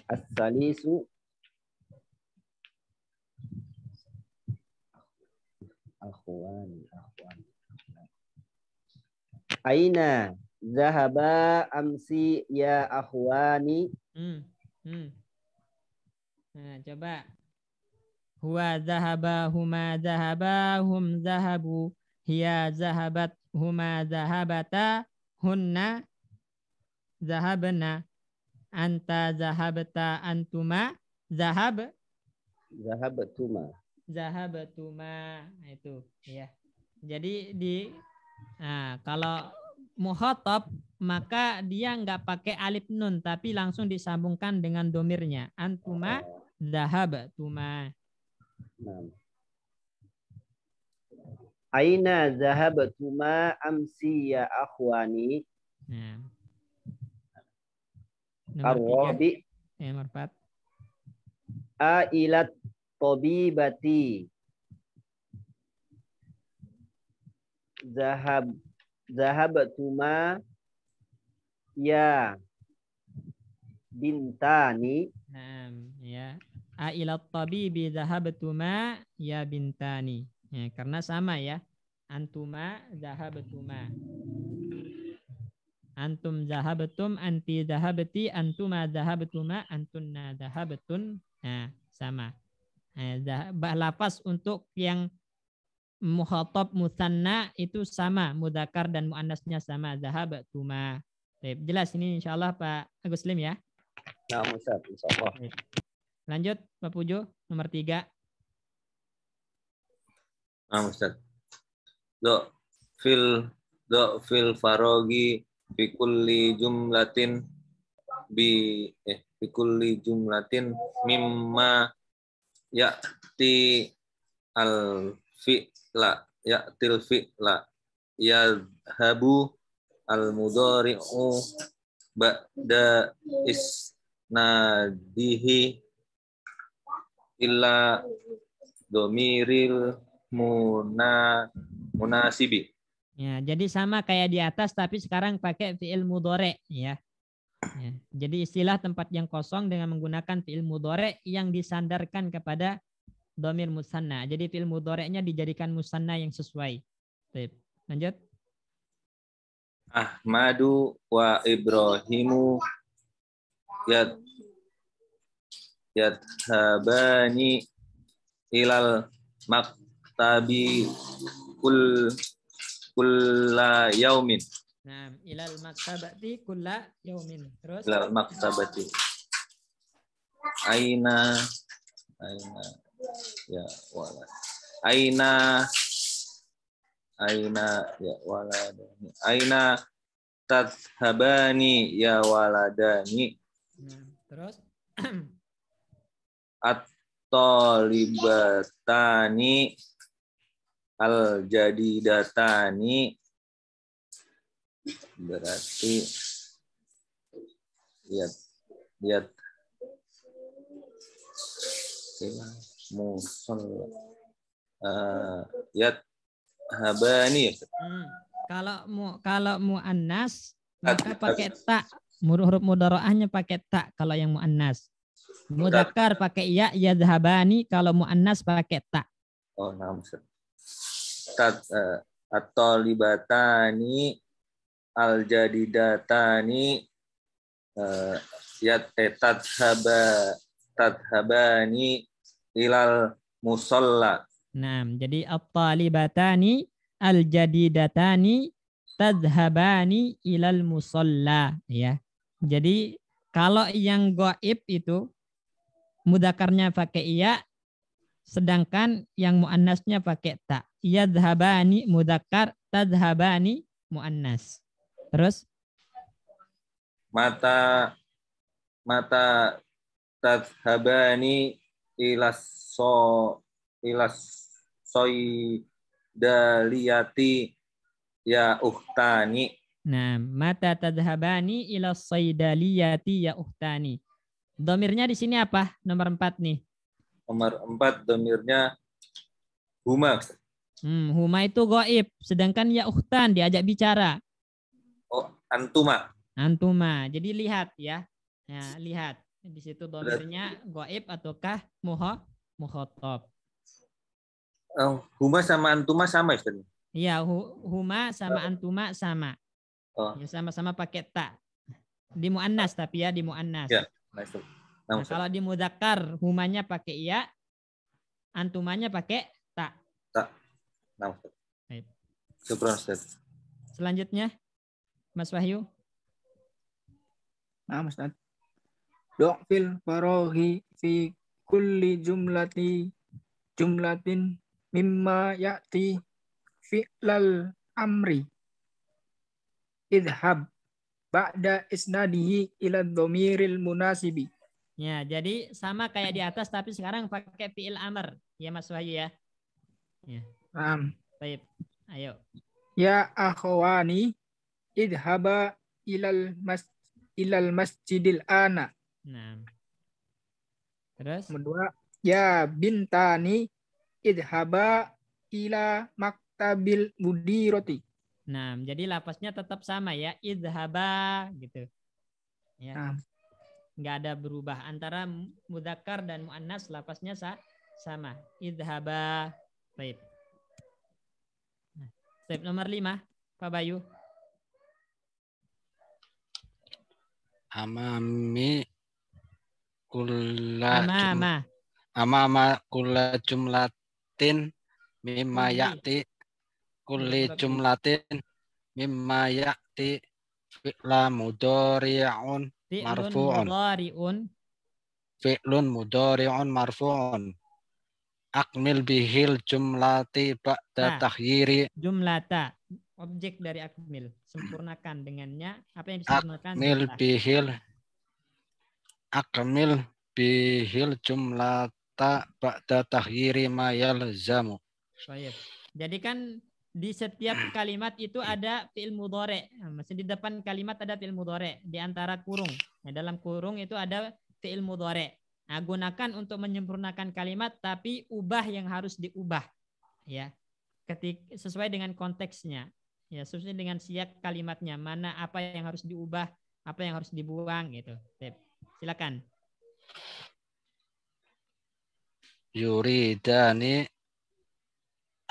as-salisu akhwan. Aina zahaba amsi ya akhwani. Nah, coba. Huwa zahaba, huma zahaba, hum zahabu, hiya zahabat, huma zahabata, hunna zahabna, anta zahabta, antuma zahabatuma. Nah, itu ya. Jadi kalau mukhatab maka dia nggak pakai alif nun tapi langsung disambungkan dengan domirnya. Antuma zahabatuma. Aina zahabatuma amsi ya akhwani. Nah. Ar-rabi. Nomor 4. Ailat tabibati. Zahabatuma ya bintani. Nah, ya. Ailat tabibi zahabatuma ya bintani. Ya, karena sama ya. Antuma zahabatuma. Antum zahabatum, anti zahabati, antuma zahabatuma, antunna zahabatun. Nah, sama. Lafaz untuk yang mukhatab musanna itu sama, mudzakkar dan muannasnya sama, zahabatuma. Baik, jelas ini insyaallah Pak Agus Lim ya. Nah, Ustaz, insyaallah. Lanjut Pak Pujo nomor 3. Nah, Ustaz. Do fil farogi fi kulli jumlatin mimma ya'ti al fi'la yadhabu al mudhari'u ba'da isnadihi illa domiril munasibi. Ya, jadi sama kayak di atas tapi sekarang pakai fi'il mudhari' ya. Ya. Jadi istilah tempat yang kosong dengan menggunakan fi'il mudhari' yang disandarkan kepada dhamir musanna. Jadi fi'il mudhari'nya dijadikan musanna yang sesuai. Baik, lanjut. Ahmadu wa Ibrahimu yadhabani ilal maktabi kulla yaumin. Nah, ilal maktabati kulla yaumin. Terus Ilal maktabati. Aina ya wala. Aina ya waladani. Aina tadhhabani ya waladani. nah, terus At-talibatani al-jadidatani berarti lihat musol habani. Kalau muannas maka pakai ta, huruf mudharaahnya pakai ta kalau yang muannas. Mudzakkar pakai ya, yadhhabani, kalau muannas pakai ta. Oh, nah, at-talibatani al-jadidatani tadhhabani ilal musalla. Nah, jadi at-talibatani al-jadidatani tadhhabani ilal musalla ya. Jadi kalau yang gaib itu mudzakarnya pakai iya, sedangkan yang muannasnya pakai ta. Yadhhabani mudzakkar, tadhhabani muannas. Terus Mata tadhhabani ilas soidaliyati ya uhtani. nah, mata tadhhabani ila saidaliyati ya uhtani. Domirnya di sini apa? Nomor 4 nih. Nomor 4 domirnya huma. Huma itu gaib, sedangkan ya uhtan diajak bicara. Oh, antuma. Antuma. Jadi lihat ya. Ya, lihat. Di situ domirnya gaib ataukah mukhatab. Huma sama antuma sama, Ustaz? Iya, huma sama antuma sama. Oh. Ya, sama-sama pakai ta. Di muannas tapi ya di muannas. Ya. Nah, kalau di mudzakkar humanya pakai iya, antumanya pakai ta. Nah, Baik. Syukran, Ustaz. Selanjutnya Mas Wahyu. Nah, Ustaz. Fil farohi fi kulli jumlatin mimma ya'ti fi'lal amri idhab ba'da isnadihi ila dhamiril munasibi. Ya, jadi sama kayak di atas tapi sekarang pakai fi'il amr. Ya Mas Wahyu ya. Ya. Baik. Ayo. Ya akhwani idhaba ilal masjidil ana. Nah. Terus? Kedua, ya bintani idhaba ila maktabil mudirati. Nah, jadi lapasnya tetap sama ya, idhaba gitu. Ya. Nggak ada berubah antara mudzakkar dan muannas, lapasnya sama. Idhaba. Baik. Nah, step nomor 5, Pak Bayu. Amami kulla Amama kulla jumlatin mimma ya'ti kulli jumlatin mimma ya'ti fi'la mudhari'un Fi'lun marfu'un marfu'un akmil bihil jumlati ba'da takhyiri jumlata, objek dari akmil, sempurnakan dengannya apa yang disempurnakan? akmil bihil jumlata ba'da takhyiri ma yalzamu. Baik. Jadi kan di setiap kalimat itu ada fi'il mudhari'. Maksudnya di depan kalimat ada fi'il mudhari', di antara kurung. Nah, dalam kurung itu ada fi'il mudhari'. Nah, gunakan untuk menyempurnakan kalimat tapi ubah yang harus diubah. Ya. Sesuai dengan konteksnya. Ya, sesuai dengan siyak kalimatnya, mana apa yang harus diubah, apa yang harus dibuang gitu. Silakan. Yuridani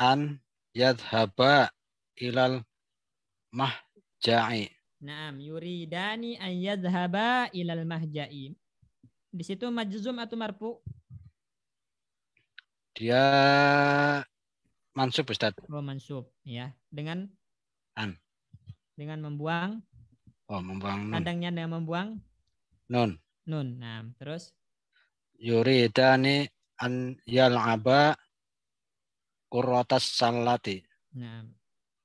an yadhhaba ilal mahja'i. Naam, yuridani an yadhhaba ilal mahja'i. Di situ majzum atau marfu? Dia mansub, Ustaz. Oh, mansub ya. Dengan an. Dengan membuang. Oh, membuang nun. Tandangnya dengan membuang nun. Nun. Nah, terus yuridani an yal'aba qurratas salati. Nah,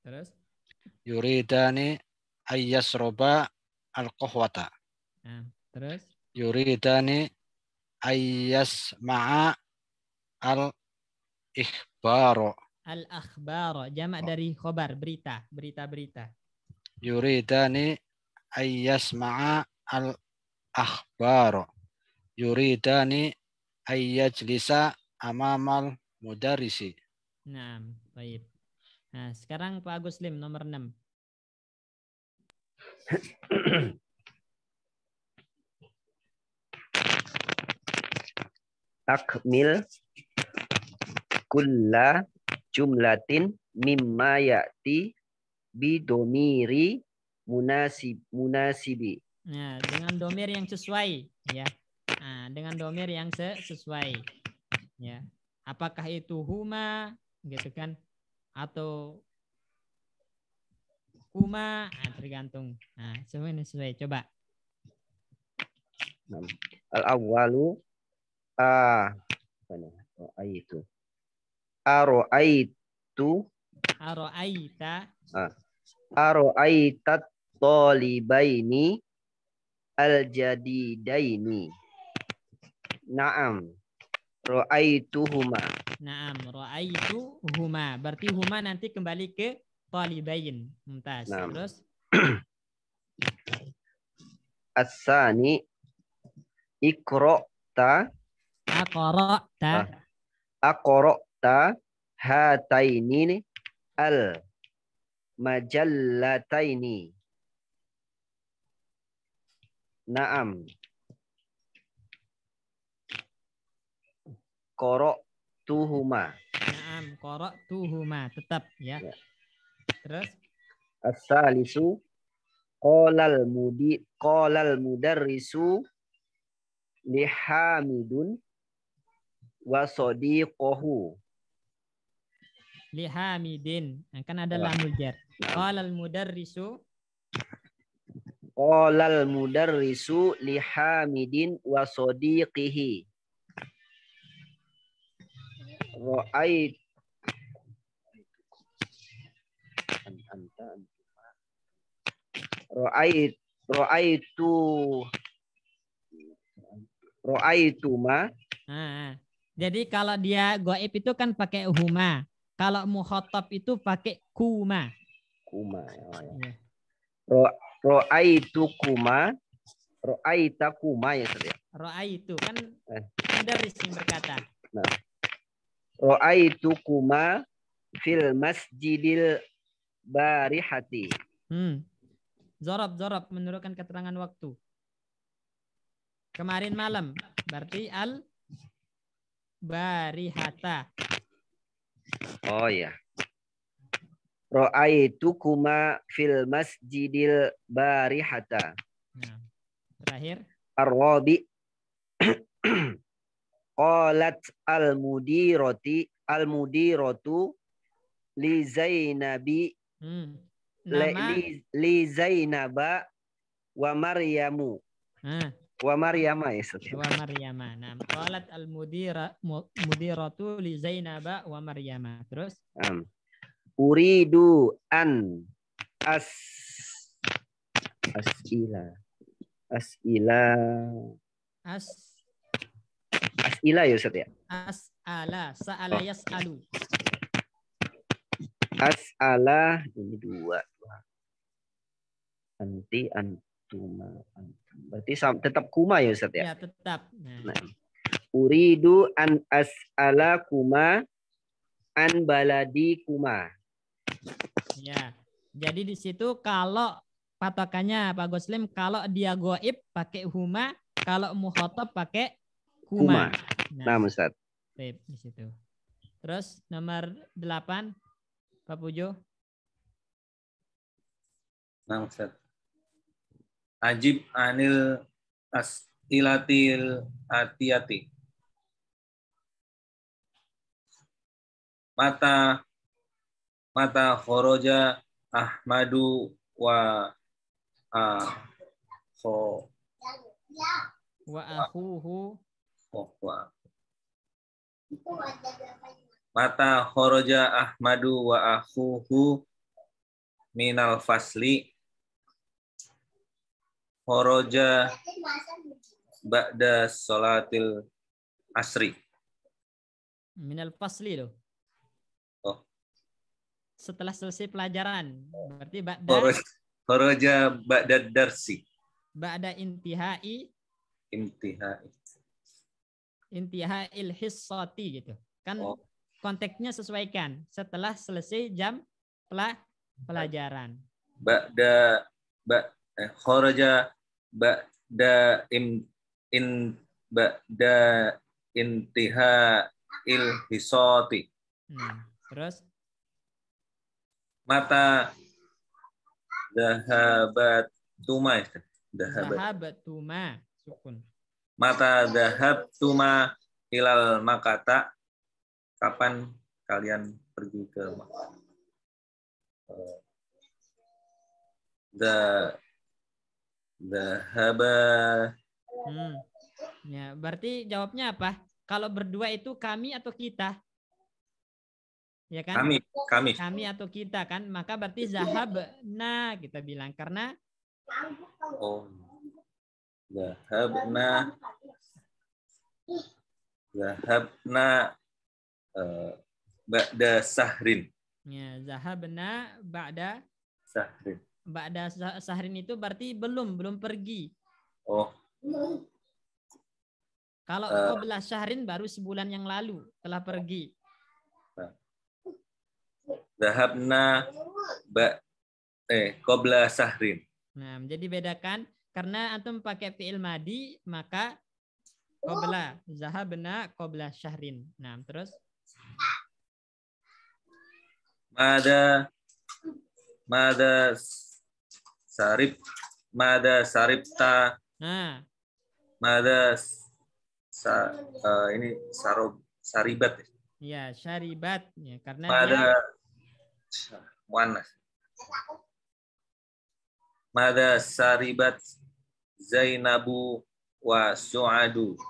terus yuridani ayyasroba al-qahwata. Nah, terus yuridani ayyasma'a al-ikhbaro. Al-akhbaro, jamak dari khobar, berita. Yuridani ayyasma'a al-akhbaro. Yuridani ayyajlisa amamal mudarrisi. Nah, baik. Nah, sekarang Pak Agus Lim nomor 6. Akmil kulla jumlatin mimma ya'ti bidomiri munasibi. Nah, dengan domir yang sesuai, ya. Nah, dengan domir yang sesuai, ya. Apakah itu huma, gitu kan? Atau kuma, tergantung. Nah, sesuai. Coba. Al-awwalu itu. Aro'aita tolibaini al-jadidaini. Naam. Ro'aituhuma. Naam, ro'aituhuma. Berarti huma nanti kembali ke tolibain. Mumtaz. Naam. Terus As-sani iqra'ta aqra'ta hataini al majallataini. Naam. Qara'tuhuma. Naam, qara'tuhuma, tetap ya. Terus As-salisu qolal mudarrisu li Hamidun wa sadiqahu. Li Hamidin, kan ada lamul jar. Qalal mudarrisu li Hamidin wa sadiqihi. Ro'aituma. Jadi kalau dia goib itu kan pakai huma. Kalau mukhatab itu pakai kuma. Kuma. Ya. Ro'aitukuma. Ro'aitakuma ya saudara. Ro'aitu kan mudarris yang berkata. Nah. Ro'aitukuma fil masjidil barihati. Zorab menurunkan keterangan waktu. Kemarin malam. Berarti al barihata. Oh ya. Ro'aitukuma fil masjidil barihata. Nah, terakhir. Ar-rabi. Qalat al-mudiratu li Zainabi Nama li Zainaba wa Maryamu. Wa Maryama ya Ustaz. wa Maryama. Nah, qalat mudiratu li Zainaba wa Maryama. Terus Uridu an as'ila ya Ustaz ya. Sa'ala yas'alu. As'ala ini dua. Antuma. Berarti tetap kuma ya Ustaz ya? Ya, tetap. Nah. Uridu an as'ala kuma an baladi kuma. Ya. Jadi di situ kalau patokannya Pak Goslim, kalau dia goib pakai huma, kalau mukhatab pakai kuma. Nah, Ustaz. Di situ. Terus nomor 8 Pak Pujo. Nah, Ustaz. Ajib anil as'ilatil atiyati. Mata khoroja Ahmadu wa akhuhu. Mata khoroja Ahmadu wa akhuhu minal fasli. Khoroja ba'da sholatil asri. Minal fasli loh. Oh. Setelah selesai pelajaran. Berarti khoroja ba'da darsi. Ba'da intihai intihai hissati gitu. Kan konteksnya sesuaikan. Setelah selesai jam pelajaran. Kharaja ba'da intiha il hisati. Terus mata dahabatuma sukun. Mata dahabtuma ilal makata. Kapan kalian pergi ke Makkah? Dahaba. Ya, berarti jawabnya apa? Kalau berdua itu kami atau kita? Ya kan? Kami atau kita kan? Maka berarti zahabna kita bilang karena zahabna ba'da sahrin. Ya, zahabna ba'da sahrin. Ba'da sahrin itu berarti belum pergi. Oh. Kalau qabla syahrin baru sebulan yang lalu telah pergi. Zahabna qabla sahrin. Nah, jadi bedakan karena antum pakai fi'il madi maka qabla, zahabna qabla syahrin. Nah, terus Mada saribta. Nah. Ini saribat. Ya, syaribat ya karena Mada saribat Zainabu wa Su'adu.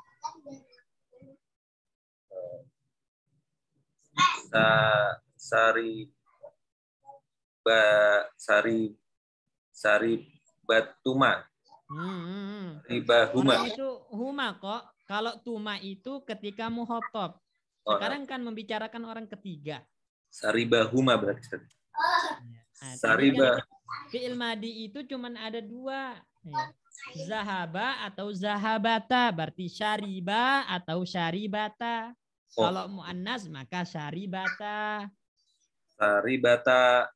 Saribatuma. Ribahuma. Itu huma kok. Kalau tuma itu ketika muhotob. Sekarang kan membicarakan orang ketiga. Saribahuma berarti. Saribah. Fi'il madi itu cuman ada dua. Zahaba atau zahabata. Berarti syariba atau syaribata. Kalau mu'annas maka syaribata. Saribata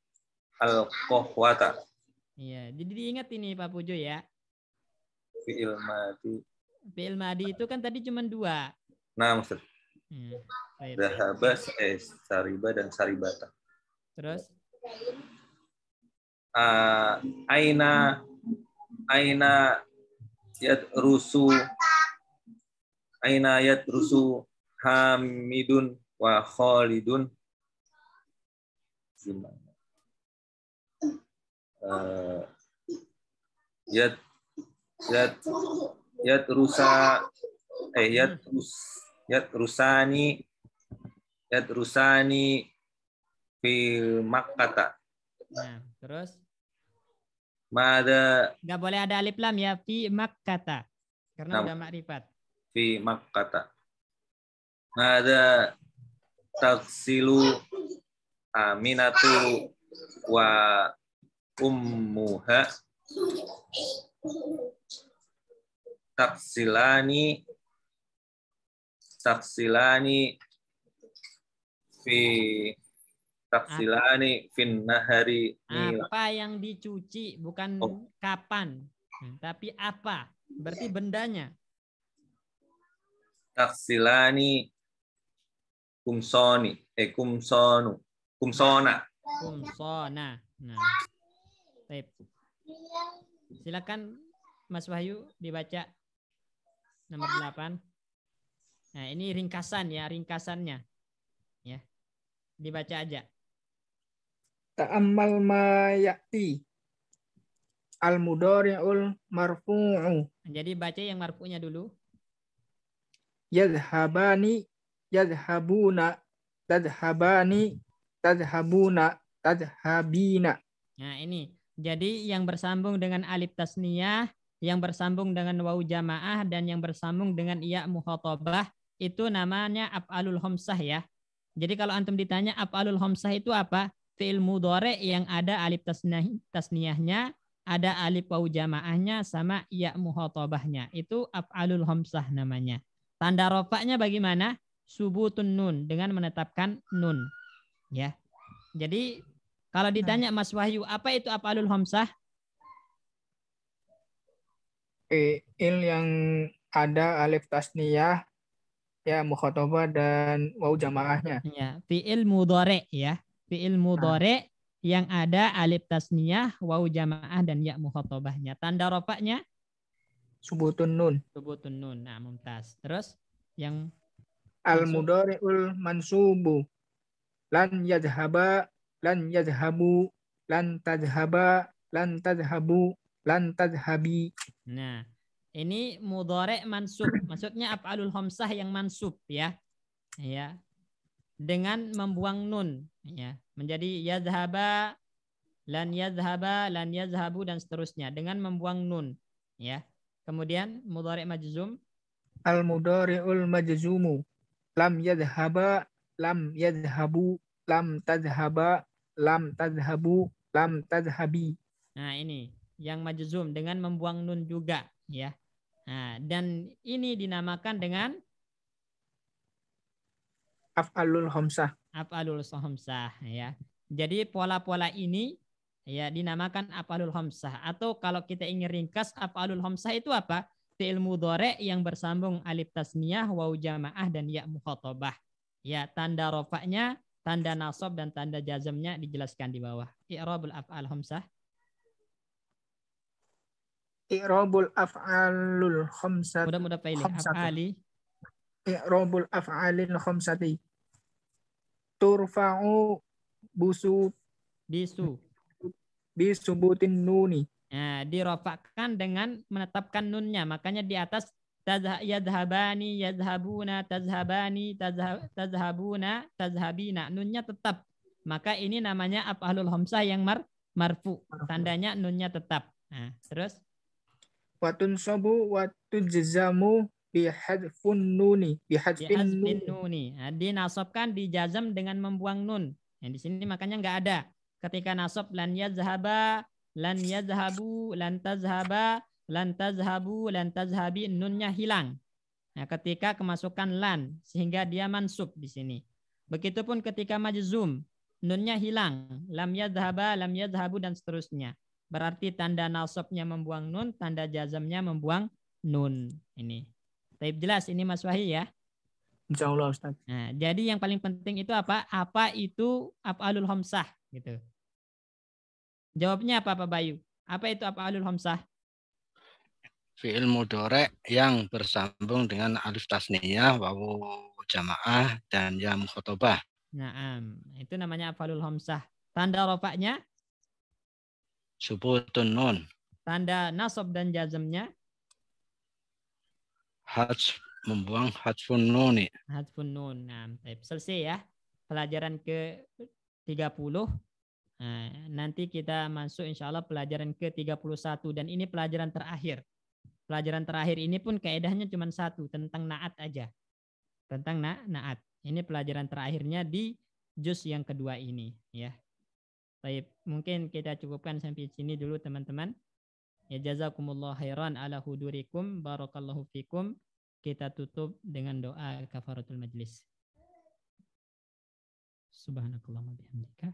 al-kohwata. Iya, jadi diingat ini Pak Pujo ya. Fi'il madi. Fi'il madi itu kan tadi cuma dua. Nah, maksud. Zahaba, sariba dan saribata. Terus? Aina yadrusu Hamidun wa Khalidun. gimana? Yat rusani fil Makkah. Nah, terus Mada nggak boleh ada alif lam ya, fi Makkata. Karena Nah. udah makrifat. fi Makkah. Mada taksilu Aminatu wa ummuha taksilani fin nahari nila. Apa yang dicuci, bukan kapan, tapi apa? Berarti bendanya. Taksilani kumsona. Kumsona. Nah. Baik. Silakan Mas Wahyu dibaca nomor 8. Nah, ini ringkasan ya, ringkasannya. Ya. Dibaca aja. Ta'ammal ma ya'ti. Al-mudhari'ul marfu'u. Jadi baca yang marfu'nya dulu. Yadhhabani, yadhhabuna, tadhhabani, tadhhabuna, tadhhabina. Nah, ini. Jadi yang bersambung dengan alif tasniyah, yang bersambung dengan wawu jamaah, dan yang bersambung dengan iya mukhatabah, itu namanya af'alul khamsah ya. Jadi kalau antum ditanya af'alul khamsah itu apa? Fi'il mudhari yang ada alif tasniyahnya, ada alif wawu jamaahnya, sama iya mukhatabahnya. Itu af'alul khamsah namanya. Tanda rofaknya bagaimana? Subutun nun, dengan menetapkan nun. Ya. Jadi kalau ditanya Mas Wahyu, apa itu af'alul khamsah? Fi'il yang ada alif tasniyah, ya mukhatabah dan wawu jamaahnya. Ya, fi'il mudhari ya. Fi'il mudhari yang ada alif tasniyah, wawu jamaah, dan ya mukhatabahnya. Tanda rofaknya? Subutun nun. Subutun nun. Nah, mumtaz. Terus yang Al-mudhari'ul mansubu. Lan yadhhaba, lan yadhhabu, lan tadhhaba, lan tadhhabu, lan tadhhabi. Nah, ini mudhari mansub. Maksudnya af'alul khamsah yang mansub ya. Ya. Dengan membuang nun ya. Menjadi yadhhaba, lan yadhhaba, lan yadhhabu, dan seterusnya dengan membuang nun ya. Kemudian mudhari majzum. Al-mudhari'ul majzumu. Lam yadhhaba, lam yadhhabu, lam tadhhaba, lam tadhhabu, lam tadhhabi. Nah, ini yang majzum dengan membuang nun juga ya. Nah, dan ini dinamakan dengan af'alul khamsah. af'alul khamsah ya. Jadi pola-pola ini ya dinamakan af'alul khamsah, atau kalau kita ingin ringkas af'alul khamsah itu apa? Fi'il mudhari yang bersambung alif tasniyah, wawu jamaah, dan ya mukhatabah. Ya, tanda rofaknya, tanda nasab, dan tanda jazmnya dijelaskan di bawah. I'rabul af'al khamsah. I'rabul af'alul khamsah. Mudah-mudah pilih af'ali. I'rabul af'alil khamsati. Turfa'u busu bisubutin nuni. Nah, dirofakkan dengan menetapkan nunnya. Makanya di atas yadhabani, yadhabuna, tazhabani, tazhabuna, tazhabina. Nunnya tetap. Maka ini namanya af'alul khamsah yang marfu. Tandanya nunnya tetap. Nah, terus Watun sobu watun jazamu bihadfun nuni. Bihadfin nuni. Nah, dinasabkan, dijazam dengan membuang nun. Yang di sini makanya nggak ada. Ketika nasab lan yazhaba, lan yazhabu, lan tazhaba, lan tazhabu, lan tazhabi, nunnya hilang. Nah, ketika kemasukan lan, sehingga dia mansub di sini. Begitupun ketika majzum, nunnya hilang. Lam yazhaba, lam yazhabu, dan seterusnya. Berarti tanda nasabnya membuang nun, tanda jazamnya membuang nun. Ini. Tapi jelas ini Mas Wahyu ya. Insyaallah Ustaz. Nah, jadi yang paling penting itu apa? Apa itu af'alul khamsah gitu. Jawabnya apa Pak Bayu? Apa itu af'alul khamsah? Fi'il mudhari yang bersambung dengan alif tasniyah, wawu jamaah, dan ya mukhatabah. Nah, itu namanya af'alul khamsah. Tanda rofaknya, Subutun nun. tanda nasab dan jazmnya, Hats membuang hatfun nuni. hadfun nun. Nah, selesai ya. Pelajaran ke-30. Nah, nanti kita masuk insya Allah pelajaran ke-31 dan ini pelajaran terakhir. Pelajaran terakhir ini pun kaedahnya cuma satu, tentang naat aja. Tentang naat. Ini pelajaran terakhirnya di juz yang kedua ini ya. Baik, mungkin kita cukupkan sampai sini dulu teman-teman. Ya jazakumullah khairan ala hudurikum, barakallahu fikum. Kita tutup dengan doa kafaratul majlis. Subhanakallahumma bihamdika